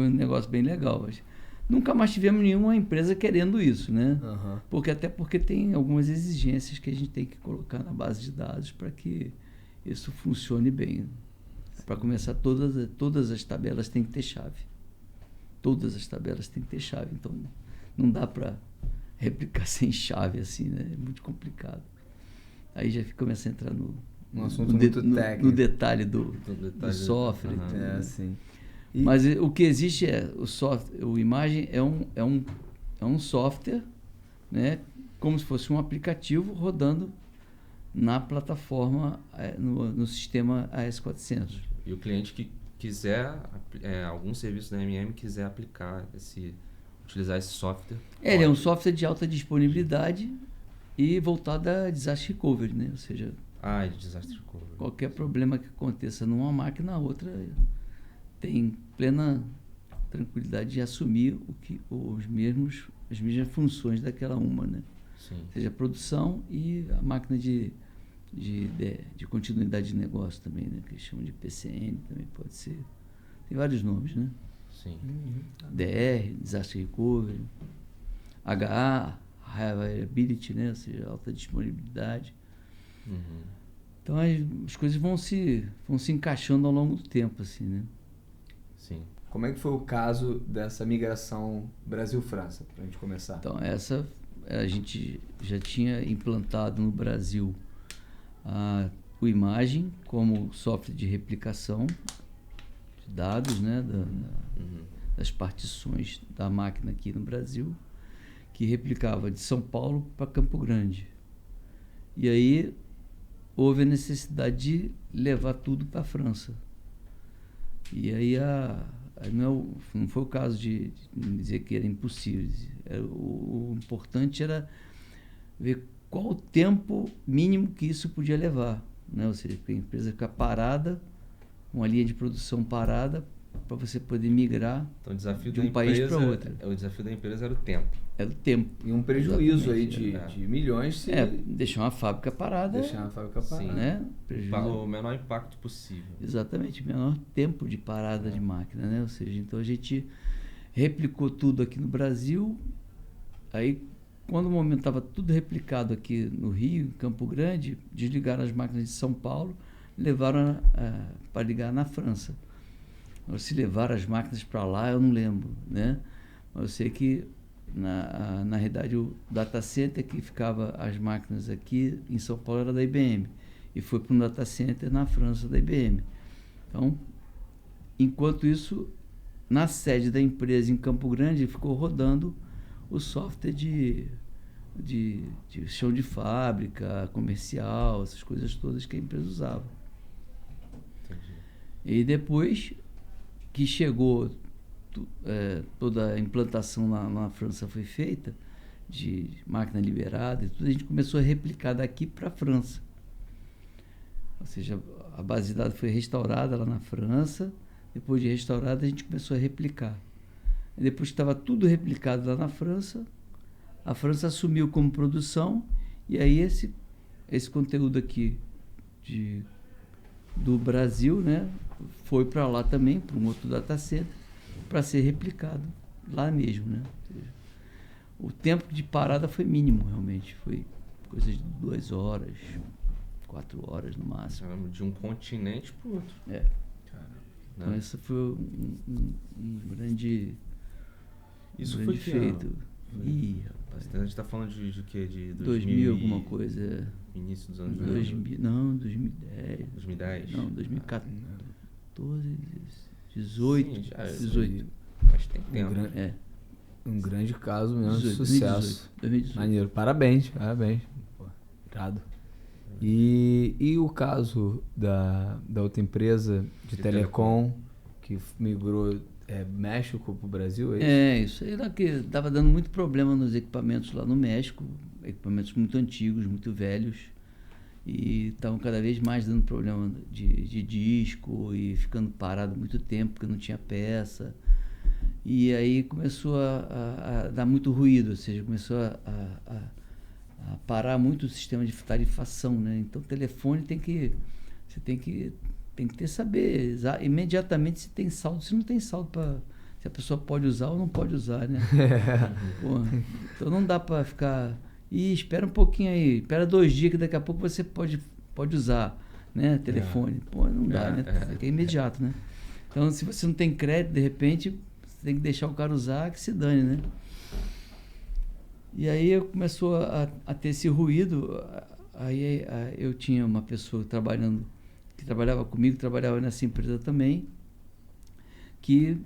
um negócio bem legal. Mas nunca mais tivemos nenhuma empresa querendo isso, né? Até porque tem algumas exigências que a gente tem que colocar na base de dados para que isso funcione bem. Para começar, todas as tabelas têm que ter chave. Todas as tabelas têm que ter chave. Então, não dá para replicar sem chave assim, né? É muito complicado. Aí já começa a entrar no assunto muito técnico. No detalhe do software. Sim. Mas o que existe o software, o Imagine é um software, né? Como se fosse um aplicativo rodando na plataforma, no sistema AS400. E o cliente que quiser, algum serviço da MM quiser utilizar esse software. Ele é um software de alta disponibilidade e voltado a disaster recovery, né? Ou seja, disaster recovery. Qualquer problema que aconteça numa máquina, a outra tem plena tranquilidade de assumir as mesmas funções daquela uma, né? Sim. Ou seja, a produção e a máquina de continuidade de negócio também, né? Que eles chamam de PCN, também pode ser. Tem vários nomes, né? Sim. DR, Disaster Recovery, HA, High Availability, né? Ou seja, alta disponibilidade. Então as coisas vão se encaixando ao longo do tempo, assim, né? Sim. Como é que foi o caso dessa migração Brasil-França, para a gente começar? Então, a gente já tinha implantado no Brasil o Imagine como software de replicação de dados, né, das partições da máquina aqui no Brasil, que replicava de São Paulo para Campo Grande. E aí houve a necessidade de levar tudo para a França. E aí não foi o caso de dizer que era impossível. O importante era ver qual o tempo mínimo que isso podia levar, né? Ou seja, a empresa ficar parada, uma linha de produção parada, para você poder migrar então, o desafio de um país para outro. O desafio da empresa era o tempo. Era o tempo. E um prejuízo aí de milhões. Deixar uma fábrica parada. Sim. Né? O menor impacto possível. Exatamente, o menor tempo de parada de máquina, né? Ou seja, então a gente replicou tudo aqui no Brasil. Aí, quando o momento estava tudo replicado aqui no Rio, em Campo Grande, desligaram as máquinas de São Paulo, levaram para ligar na França. Se levaram as máquinas para lá, eu não lembro, né? Mas eu sei que na realidade o data center que ficava as máquinas aqui em São Paulo era da IBM e foi para um data center na França da IBM. Então, enquanto isso, na sede da empresa em Campo Grande ficou rodando o software de chão de fábrica, comercial, essas coisas todas que a empresa usava. Entendi. E depois que chegou toda a implantação na França foi feita, de máquina liberada e tudo, a gente começou a replicar daqui para a França. Ou seja, a base de dados foi restaurada lá na França, depois de restaurada a gente começou a replicar. E depois que estava tudo replicado lá na França, a França assumiu como produção e aí esse conteúdo aqui do Brasil, né, foi para lá também, para um outro data center, para ser replicado lá mesmo, né? O tempo de parada foi mínimo, realmente. Foi coisa de 2 horas, 4 horas no máximo. De um continente para o outro. Então, esse foi um grande, isso grande foi feito. Ih, rapaz. A gente está falando de quê? De 2000 alguma coisa. Início dos anos 2000. Não, 2010. 2010? Não, 2014, 18. Sim, 18. Mas tem tempo. Um grande caso mesmo de 18, sucesso. 2018. Maneiro. Parabéns. Pô, irado. E o caso da outra empresa de telecom que migrou México para o Brasil, é isso? Isso aí era que estava dando muito problema nos equipamentos lá no México, equipamentos muito antigos, muito velhos, e estavam cada vez mais dando problema de disco e ficando parado muito tempo porque não tinha peça. E aí começou a dar muito ruído, ou seja, começou a parar muito o sistema de tarifação, né? Então o telefone você tem que saber imediatamente se tem saldo, se não tem saldo, se a pessoa pode usar ou não pode usar, né? Então não dá para ficar, espera um pouquinho aí, espera 2 dias que daqui a pouco você pode usar, né? Telefone. Não dá, né? É imediato, né? Então se você não tem crédito, de repente, você tem que deixar o cara usar, que se dane, né? E aí começou a ter esse ruído. Aí eu tinha uma pessoa que trabalhava comigo, trabalhava nessa empresa também, que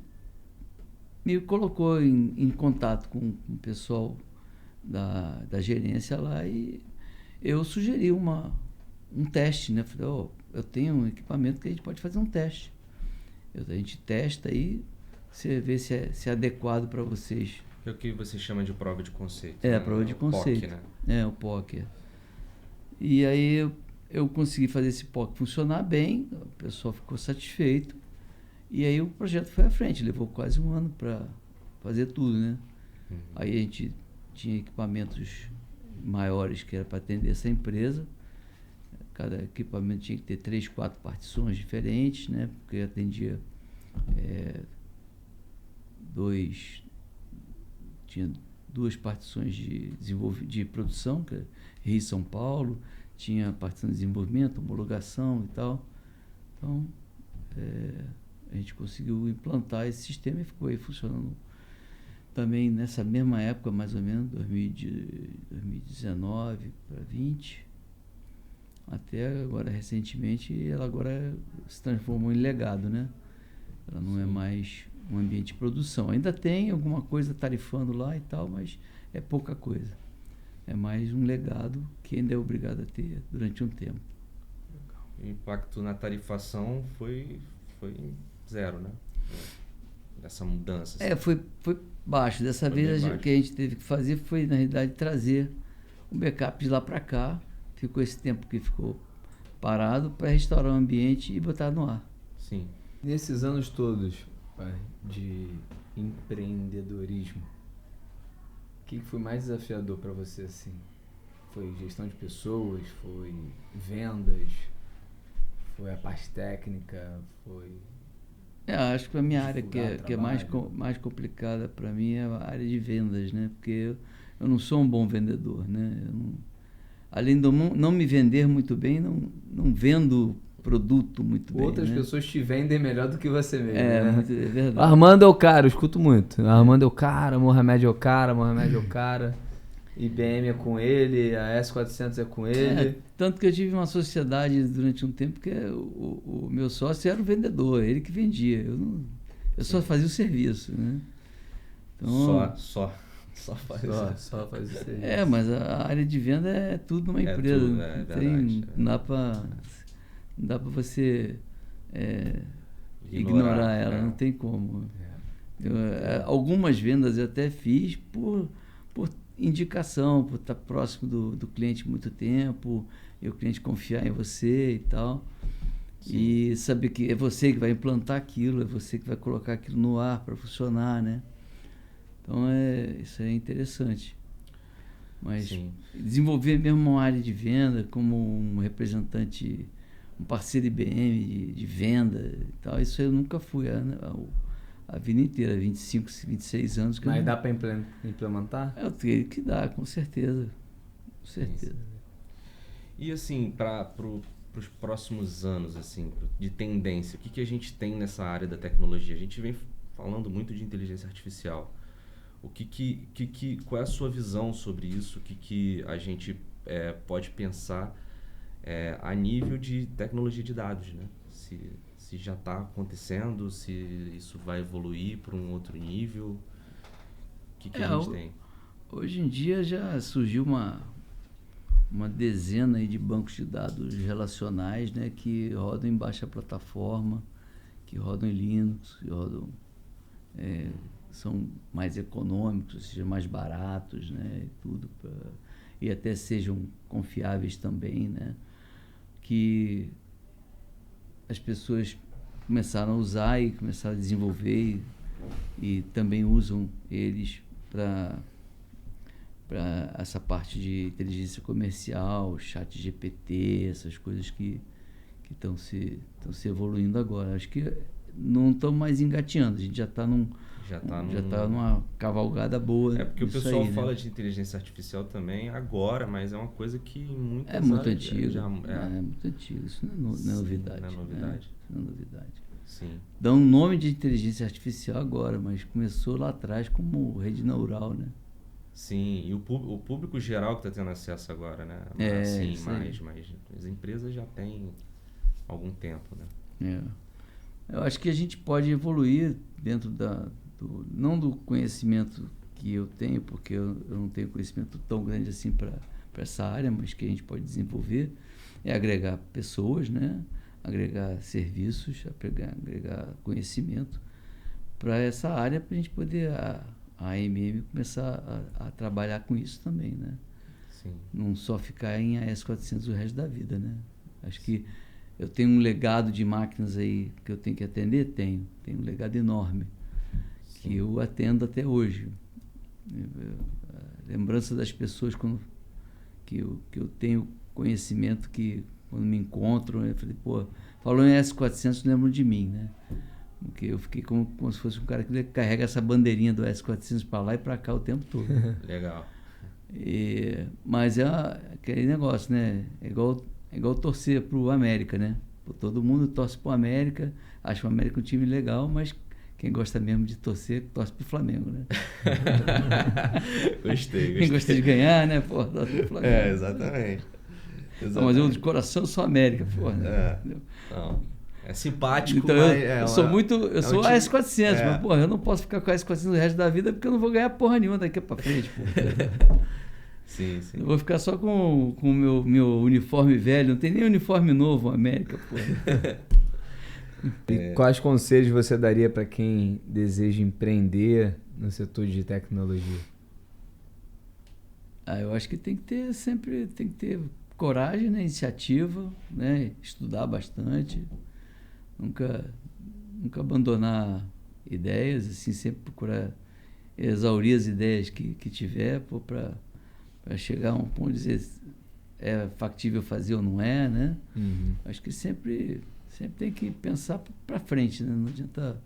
me colocou em contato com o pessoal da gerência lá, e eu sugeri um teste, né? Falei, eu tenho um equipamento que a gente pode fazer um teste. A gente testa aí, você vê se é adequado para vocês. É o que você chama de prova de conceito. A prova de conceito. POC, né? O POC. E aí eu consegui fazer esse POC funcionar bem, o pessoal ficou satisfeito, e aí o projeto foi à frente, levou quase 1 ano para fazer tudo, né? Aí a gente tinha equipamentos maiores que era para atender essa empresa, cada equipamento tinha que ter 3, 4 partições diferentes, né? Porque atendia tinha 2 partições de produção, que é Rio e São Paulo, tinha partição de desenvolvimento, homologação e tal. Então, a gente conseguiu implantar esse sistema e ficou aí funcionando também nessa mesma época, mais ou menos, 2019 para 2020, até agora, recentemente, ela agora se transformou em legado, né? Ela não é mais um ambiente de produção. Ainda tem alguma coisa tarifando lá e tal, mas é pouca coisa. É mais um legado que ainda é obrigado a ter durante um tempo. O impacto na tarifação foi 0, né? Essa mudança. Assim. Foi baixo. Dessa vez o que a gente teve que fazer foi, na realidade, trazer o backup de lá para cá. Ficou esse tempo que ficou parado para restaurar o ambiente e botar no ar. Sim. Nesses anos todos, pai, de empreendedorismo, o que foi mais desafiador para você, assim? Foi gestão de pessoas? Foi vendas? Foi a parte técnica? Foi... acho que a minha área que é mais complicada para mim é a área de vendas, né? Porque eu não sou um bom vendedor, né? Além de não me vender muito bem, não vendo produto muito bem. Outras pessoas te vendem melhor do que você mesmo. É verdade. Armando é o cara, eu escuto muito. Armando é o cara, Mohamed é o cara, Mohamed é o cara. IBM é com ele, a S400 é com ele. Tanto que eu tive uma sociedade durante um tempo que o meu sócio era o vendedor, ele que vendia. Eu só fazia o serviço, né? Então, Só fazia o serviço. Mas a área de venda é tudo numa empresa. Não dá para você ignorar ela, não tem como. Algumas vendas eu até fiz por indicação, por estar próximo do cliente muito tempo, e o cliente confiar em você e tal. Sim. E saber que é você que vai implantar aquilo, é você que vai colocar aquilo no ar para funcionar, né? Então isso é interessante. Mas Sim. Desenvolver mesmo uma área de venda como um representante, um parceiro IBM de venda e tal, isso eu nunca fui a vida inteira, 25, 26 anos. Mas dá para implementar? Eu teria que dar, com certeza. Com certeza. Sim. E assim, para os próximos anos, assim, de tendência, o que a gente tem nessa área da tecnologia? A gente vem falando muito de inteligência artificial. Qual é a sua visão sobre isso? O que a gente pode pensar a nível de tecnologia de dados, né? Se já está acontecendo, se isso vai evoluir para um outro nível, o que a gente tem? Hoje em dia já surgiu uma dezena aí de bancos de dados relacionais, né, que rodam em baixa plataforma, que rodam em Linux, que rodam, são mais econômicos, ou seja, mais baratos, né, e tudo, e até sejam confiáveis também, né, que as pessoas começaram a usar e começaram a desenvolver e também usam eles para essa parte de inteligência comercial, chat GPT, essas coisas que estão se evoluindo agora. Acho que não estão mais engateando, a gente já está numa cavalgada boa. É porque o disso pessoal aí, fala né? de inteligência artificial também agora, mas é uma coisa que em muitas É muito áreas antigo. é muito antigo. Isso não é Sim, novidade. não é novidade. Isso não é novidade. Sim. Dão um nome de inteligência artificial agora, mas começou lá atrás como rede neural, né? Sim, e o público geral que está tendo acesso agora, né? Sim, mas as empresas já têm algum tempo, né? Eu acho que a gente pode evoluir dentro não do conhecimento que eu tenho, porque eu não tenho conhecimento tão grande assim para essa área, mas que a gente pode desenvolver, é agregar pessoas, né? Agregar serviços, agregar conhecimento para essa área, para a gente poder, a AMM, começar a trabalhar com isso também, né? Sim. Não só ficar em AS400 o resto da vida, né? Acho que eu tenho um legado de máquinas aí que eu tenho que atender? Tenho um legado enorme, que eu atendo até hoje. A lembrança das pessoas que eu tenho conhecimento, que quando me encontram, eu falei, pô, falou em S400, lembram de mim, né? Porque eu fiquei como se fosse um cara que carrega essa bandeirinha do S400 para lá e para cá o tempo todo. Legal. Mas é aquele negócio, né? É igual torcer pro América, né? Todo mundo torce pro América, acha o América um time legal, mas quem gosta mesmo de torcer, torce pro Flamengo, né? Gostei. Quem gosta de ganhar, né? Pô, torce pro Flamengo. Exatamente. Não, mas eu de coração sou América, pô. Né? Não. É simpático, então, mas eu sou um a S400, mas porra, eu não posso ficar com a S400 o resto da vida porque eu não vou ganhar porra nenhuma daqui pra frente, pô. Sim. Eu vou ficar só com o meu uniforme velho, não tem nem uniforme novo, América, pô. E quais conselhos você daria para quem deseja empreender no setor de tecnologia? Eu acho que tem que ter coragem, né, iniciativa, né, estudar bastante, nunca abandonar ideias, assim, sempre procurar exaurir as ideias que tiver, para chegar a um ponto de dizer é factível fazer ou não é, né? Uhum. Acho que sempre tem que pensar para frente, né? Não adianta,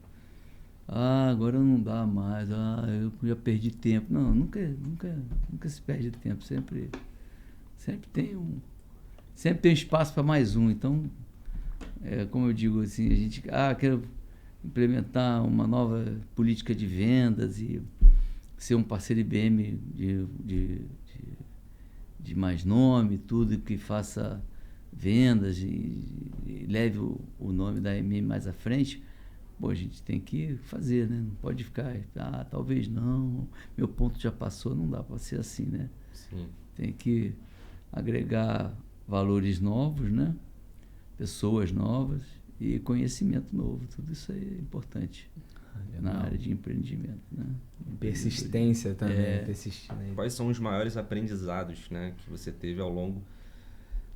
agora não dá mais, eu já perdi tempo. Não, nunca se perde tempo, sempre tem espaço para mais um. Então, como eu digo assim, a gente quero implementar uma nova política de vendas e ser um parceiro IBM de mais nome, tudo que faça vendas e leve o nome da IBM mais à frente. Pô, a gente tem que fazer, né? Não pode ficar, talvez não, meu ponto já passou, não dá para ser assim, né? Sim. Tem que agregar valores novos, né? Pessoas novas e conhecimento novo. Tudo isso aí é importante na área de empreendimento, né? Persistência também. Persistir, né? Quais são os maiores aprendizados, né, que você teve ao longo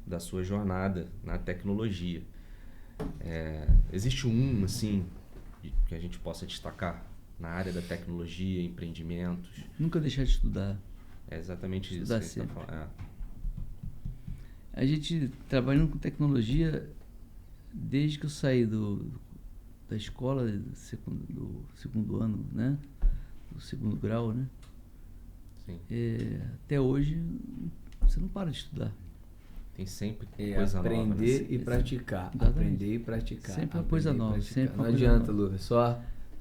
da sua jornada na tecnologia? Existe assim, que a gente possa destacar na área da tecnologia, empreendimentos? Nunca deixar de estudar. É exatamente estudar isso que sempre. você está falando. A gente trabalhando com tecnologia desde que eu saí da escola do segundo ano, né? Do segundo grau, né? Sim. Até hoje você não para de estudar. Tem sempre coisa nova. Aprender Né? e praticar. Exatamente. Aprender e praticar. Sempre uma coisa nova. Não adianta, Lucas. Se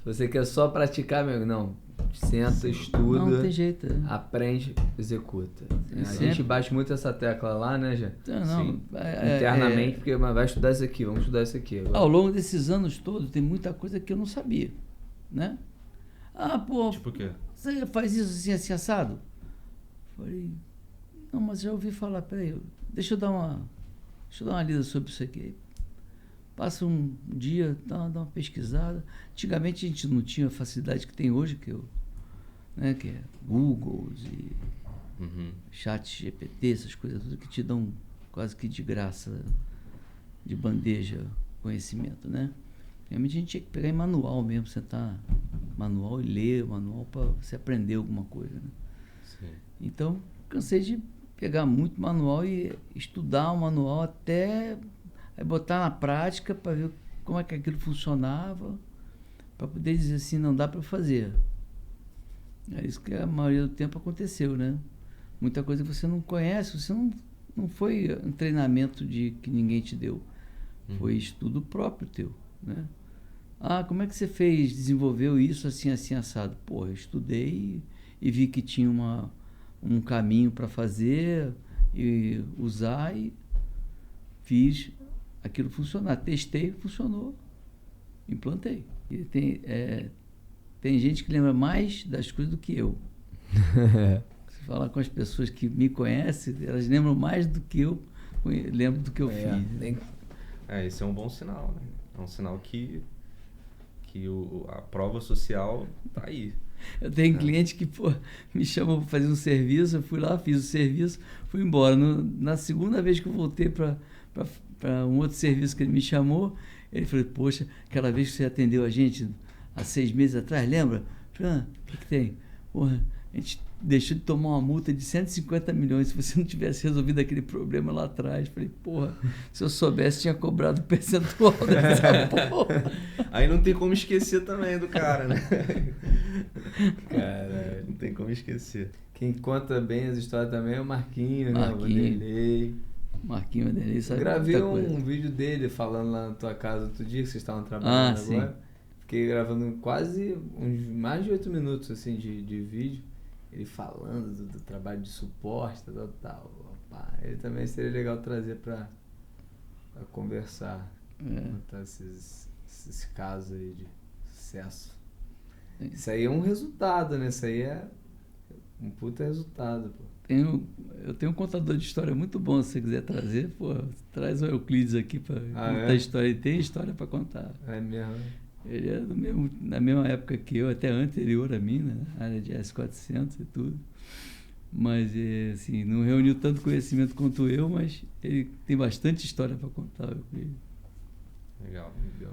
você quer só praticar, meu amigo, não. Senta, estuda. Não tem jeito. Aprende, executa. A sempre. gente bate muito essa tecla lá, né, Jean? Não, internamente, porque vai estudar isso aqui, vamos estudar isso aqui. Agora. Ao longo desses anos todos, tem muita coisa que eu não sabia, né? Pô, tipo o quê? Você faz isso assim assado? Falei, não, mas mas já ouvi falar, peraí, deixa eu dar uma lida sobre isso aqui. Passa um dia, dá uma pesquisada. Antigamente a gente não tinha a facilidade que tem hoje, que é Google e Chat GPT, essas coisas tudo que te dão quase que de graça, de bandeja, conhecimento, né? Realmente a gente tinha que pegar em manual mesmo, sentar manual e ler manual para você aprender alguma coisa, né? Sim. Então, cansei de pegar muito manual e estudar o manual até aí botar na prática para ver como é que aquilo funcionava, para poder dizer assim, não dá para fazer. É isso que a maioria do tempo aconteceu, né? Muita coisa que você não conhece, você não foi um treinamento que ninguém te deu. Foi estudo próprio teu, né? Ah, como é que você desenvolveu isso assim, assim, assado? Pô, eu estudei e vi que tinha um caminho para fazer e usar e fiz aquilo funcionar. Testei, funcionou, implantei. E tem gente que lembra mais das coisas do que eu. Se falar com as pessoas que me conhecem, elas lembram mais do que eu lembro do que eu fiz. Esse é um bom sinal, né? É um sinal que a prova social tá aí. Eu tenho cliente que me chamou para fazer um serviço, eu fui lá, fiz o serviço, fui embora. Na segunda vez que eu voltei para um outro serviço que ele me chamou, ele falou, poxa, aquela vez que você atendeu a gente há 6 meses atrás, lembra? Eu falei, o que tem? Porra, a gente deixou de tomar uma multa de 150 milhões se você não tivesse resolvido aquele problema lá atrás. Falei, porra, se eu soubesse, tinha cobrado o percentual dessa porra. Aí não tem como esquecer também do cara, né? Cara, não tem como esquecer. Quem conta bem as histórias também é o Marquinho, né? O Marquinho Vanderlei, sabe? Eu gravei um vídeo dele falando lá na tua casa outro dia, que vocês estavam trabalhando agora. Sim. Fiquei gravando quase mais de 8 minutos assim, de vídeo. Ele falando do trabalho de suporte, tal. Ele também seria legal trazer para conversar. Contar esses casos aí de sucesso. Sim. Isso aí é um resultado, né? Isso aí é um puta resultado, pô. Eu tenho um contador de história muito bom, se você quiser trazer, traz o Euclides aqui para contar a história. Ele tem história para contar. É mesmo? Ele é na mesma época que eu, até anterior a mim, né? Área de S400 e tudo. Mas, assim, não reuniu tanto conhecimento quanto eu, mas ele tem bastante história para contar. Legal. De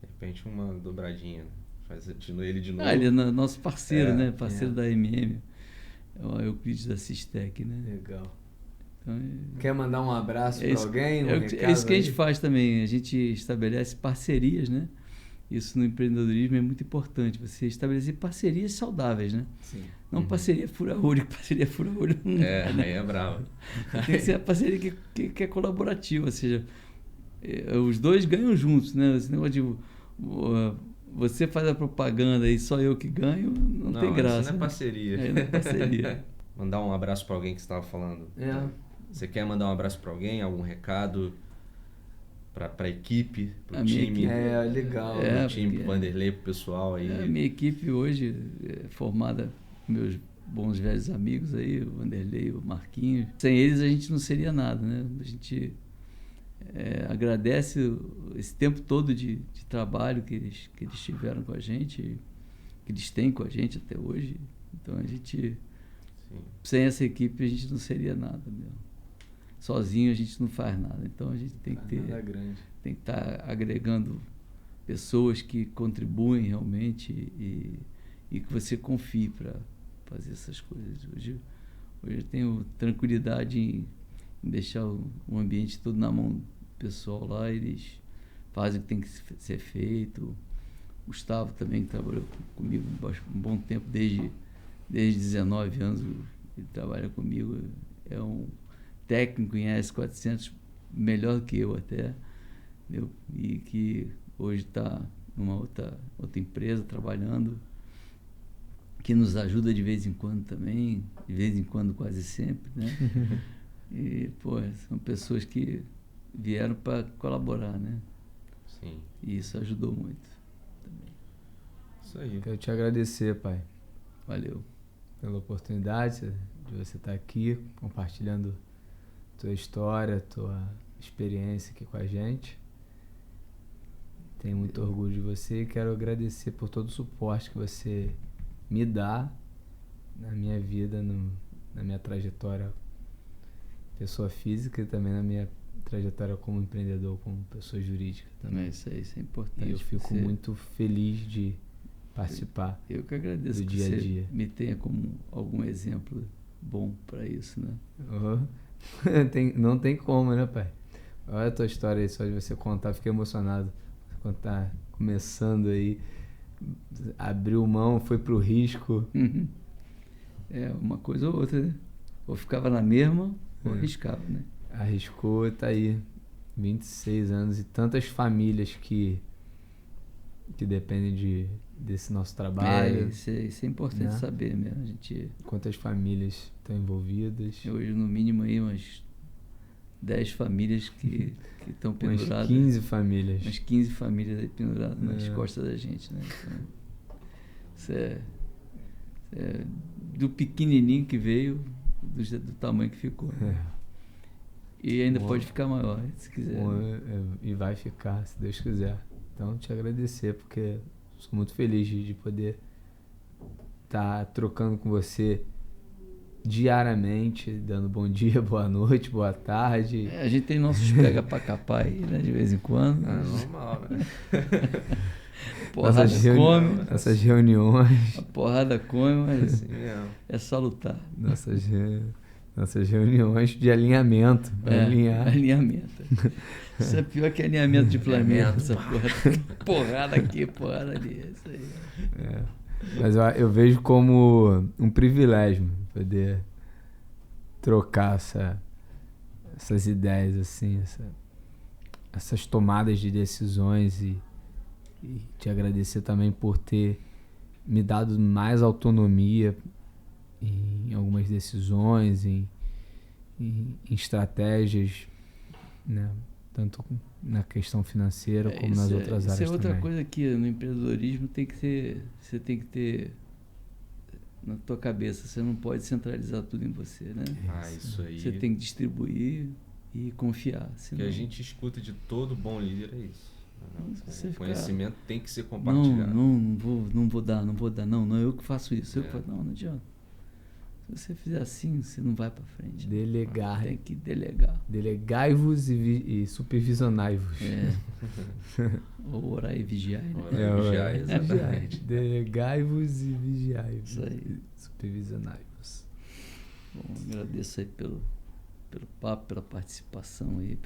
repente uma dobradinha, né? Faz ele de novo. Ele é nosso parceiro, né? Parceiro da MM. É o Euclides da Sistec, né? Legal. Então, quer mandar um abraço para alguém? É isso que a gente faz também. A gente estabelece parcerias, né? Isso no empreendedorismo é muito importante. Você estabelecer parcerias saudáveis, né? Sim. Não parceria fura-olho, parceria fura-olho não dá, né? Aí é bravo. Tem que ser a parceria que é colaborativa, ou seja, os dois ganham juntos, né? Esse negócio de você faz a propaganda e só eu que ganho, não tem graça. Isso não é parceria. Não é parceria. Mandar um abraço para alguém que você estava falando. Você quer mandar um abraço para alguém, algum recado para a equipe, para o time? Legal. Pro time, pro Vanderlei, pro pessoal aí. A minha equipe hoje é formada por meus bons velhos amigos aí, o Vanderlei, o Marquinhos. Sem eles a gente não seria nada, né? A gente agradece esse tempo todo de trabalho que eles tiveram com a gente, que eles têm com a gente até hoje. Então a gente, sem essa equipe, a gente não seria nada mesmo. Sozinho a gente não faz nada. Então a gente tem que estar agregando pessoas que contribuem realmente e que você confie para fazer essas coisas. Hoje eu tenho tranquilidade em deixar o ambiente todo na mão do pessoal lá, eles fazem o que tem que ser feito. O Gustavo também, que trabalhou comigo um bom tempo, desde 19 anos, ele trabalha comigo, é um técnico em AS400 melhor que eu até, entendeu? E que hoje está numa outra empresa trabalhando, que nos ajuda de vez em quando também, de vez em quando quase sempre, né? E, são pessoas que vieram para colaborar, né? Sim. E isso ajudou muito também. Isso aí. Quero te agradecer, pai. Valeu. Pela oportunidade, de você estar aqui compartilhando tua história, tua experiência aqui com a gente. Tenho muito orgulho de você e quero agradecer por todo o suporte que você me dá na minha vida, na minha trajetória pessoa física e também na minha trajetória como empreendedor, como pessoa jurídica também. Isso é importante. E eu fico muito feliz de participar. Eu que agradeço do que dia a você dia. me tenha como algum exemplo bom para isso, né? Não tem como, né, pai? Olha a tua história aí, só de você contar, fiquei emocionado quando tá começando aí, abriu mão, foi pro risco. É, uma coisa ou outra, né? Ou ficava na mesma, ou arriscava, né? Arriscou, tá aí, 26 anos e tantas famílias que dependem desse nosso trabalho. Isso é importante, né? Saber mesmo. A gente... Quantas famílias estão envolvidas? Hoje, no mínimo, aí umas 10 famílias que estão penduradas. Umas 15 famílias. Umas 15 famílias aí penduradas nas costas da gente, né? Então, isso é do pequenininho que veio, do tamanho que ficou. E ainda pode ficar maior, se quiser. E vai ficar, se Deus quiser. Então, te agradecer, porque sou muito feliz de poder estar trocando com você diariamente, dando bom dia, boa noite, boa tarde. A gente tem nossos pega pra capar aí, né, de vez em quando. É normal, né? Porrada come. Essas reuniões. A porrada come, mas Assim mesmo. é salutar. Nossas reuniões de alinhamento. Alinhamento. Isso é pior que alinhamento de planeta. Essa porrada aqui, porrada ali. Isso aí. Mas eu vejo como um privilégio poder trocar essas ideias, assim, essas tomadas de decisões e te agradecer também por ter me dado mais autonomia em algumas decisões, em estratégias, né? Tanto na questão financeira como nas outras áreas também. Isso é outra coisa que no empreendedorismo você tem que ter na tua cabeça. Você não pode centralizar tudo em você, né? Isso aí. Você tem que distribuir e confiar. Senão... O que a gente escuta de todo bom líder é isso. O conhecimento tem que ser compartilhado. Não vou dar. Não, eu que faço isso. Não adianta. Se você fizer assim, você não vai para frente. Delegar. Tem que delegar. Delegai-vos e supervisionai-vos. Ou orar e vigiar, né? Orar e vigiar, exatamente. Delegai-vos e vigiai-vos. Isso aí. Supervisionai-vos. Bom, agradeço aí pelo papo, pela participação aí,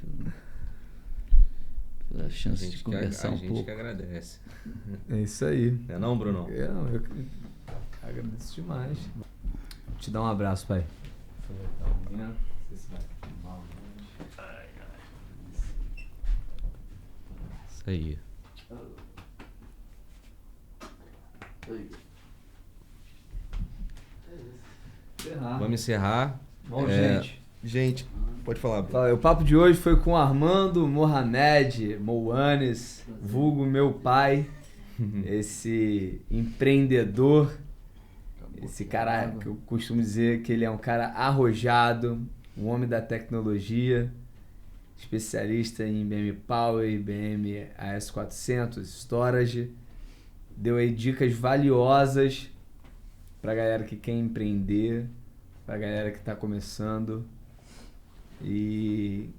pela chance de conversar um pouco. A gente que agradece. É isso aí. Não, Bruno? Eu agradeço demais. Vou te dar um abraço, pai. Não sei se vai filmar. Isso aí. Vamos encerrar. Bom, gente, pode falar. O papo de hoje foi com Armando Mohamed Mouanes, vulgo meu pai, esse empreendedor, esse cara que eu costumo dizer que ele é um cara arrojado, um homem da tecnologia, especialista em IBM Power, IBM AS400, Storage, deu aí dicas valiosas pra galera que quer empreender, pra galera que tá começando, e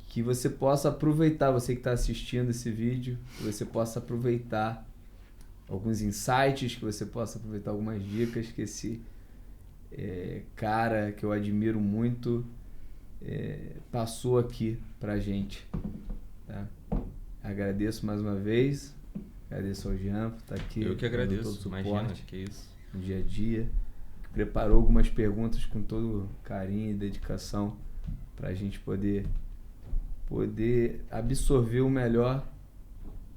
que você possa aproveitar, você que está assistindo esse vídeo, que você possa aproveitar alguns insights, que você possa aproveitar algumas dicas que esse cara que eu admiro muito passou aqui pra gente, tá? Agradeço mais uma vez, agradeço ao Jean por estar aqui. Eu que agradeço, todo o imagina, suporte que isso. no dia a dia, que preparou algumas perguntas com todo carinho e dedicação para a gente poder absorver o melhor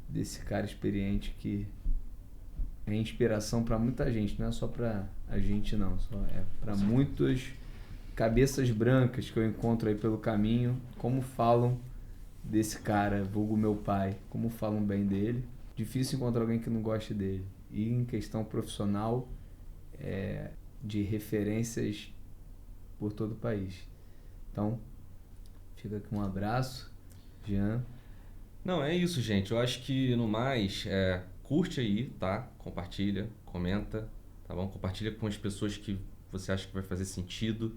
desse cara experiente que é inspiração para muita gente, não é só para a gente não, é para muitas cabeças brancas que eu encontro aí pelo caminho, como falam desse cara, vulgo meu pai, como falam bem dele. Difícil encontrar alguém que não goste dele. E em questão profissional, de referências por todo o país. Então, fica aqui um abraço, Jean. Não, é isso, gente. Eu acho que, no mais, curte aí, tá? Compartilha, comenta, tá bom? Compartilha com as pessoas que você acha que vai fazer sentido,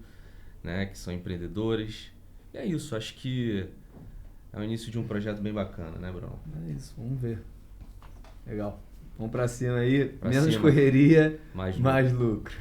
né? Que são empreendedores. E é isso, acho que é o início de um projeto bem bacana, né, Bruno? É isso, vamos ver. Legal. Vamos pra cima aí. Pra Menos cima. correria, Mais mais lucro.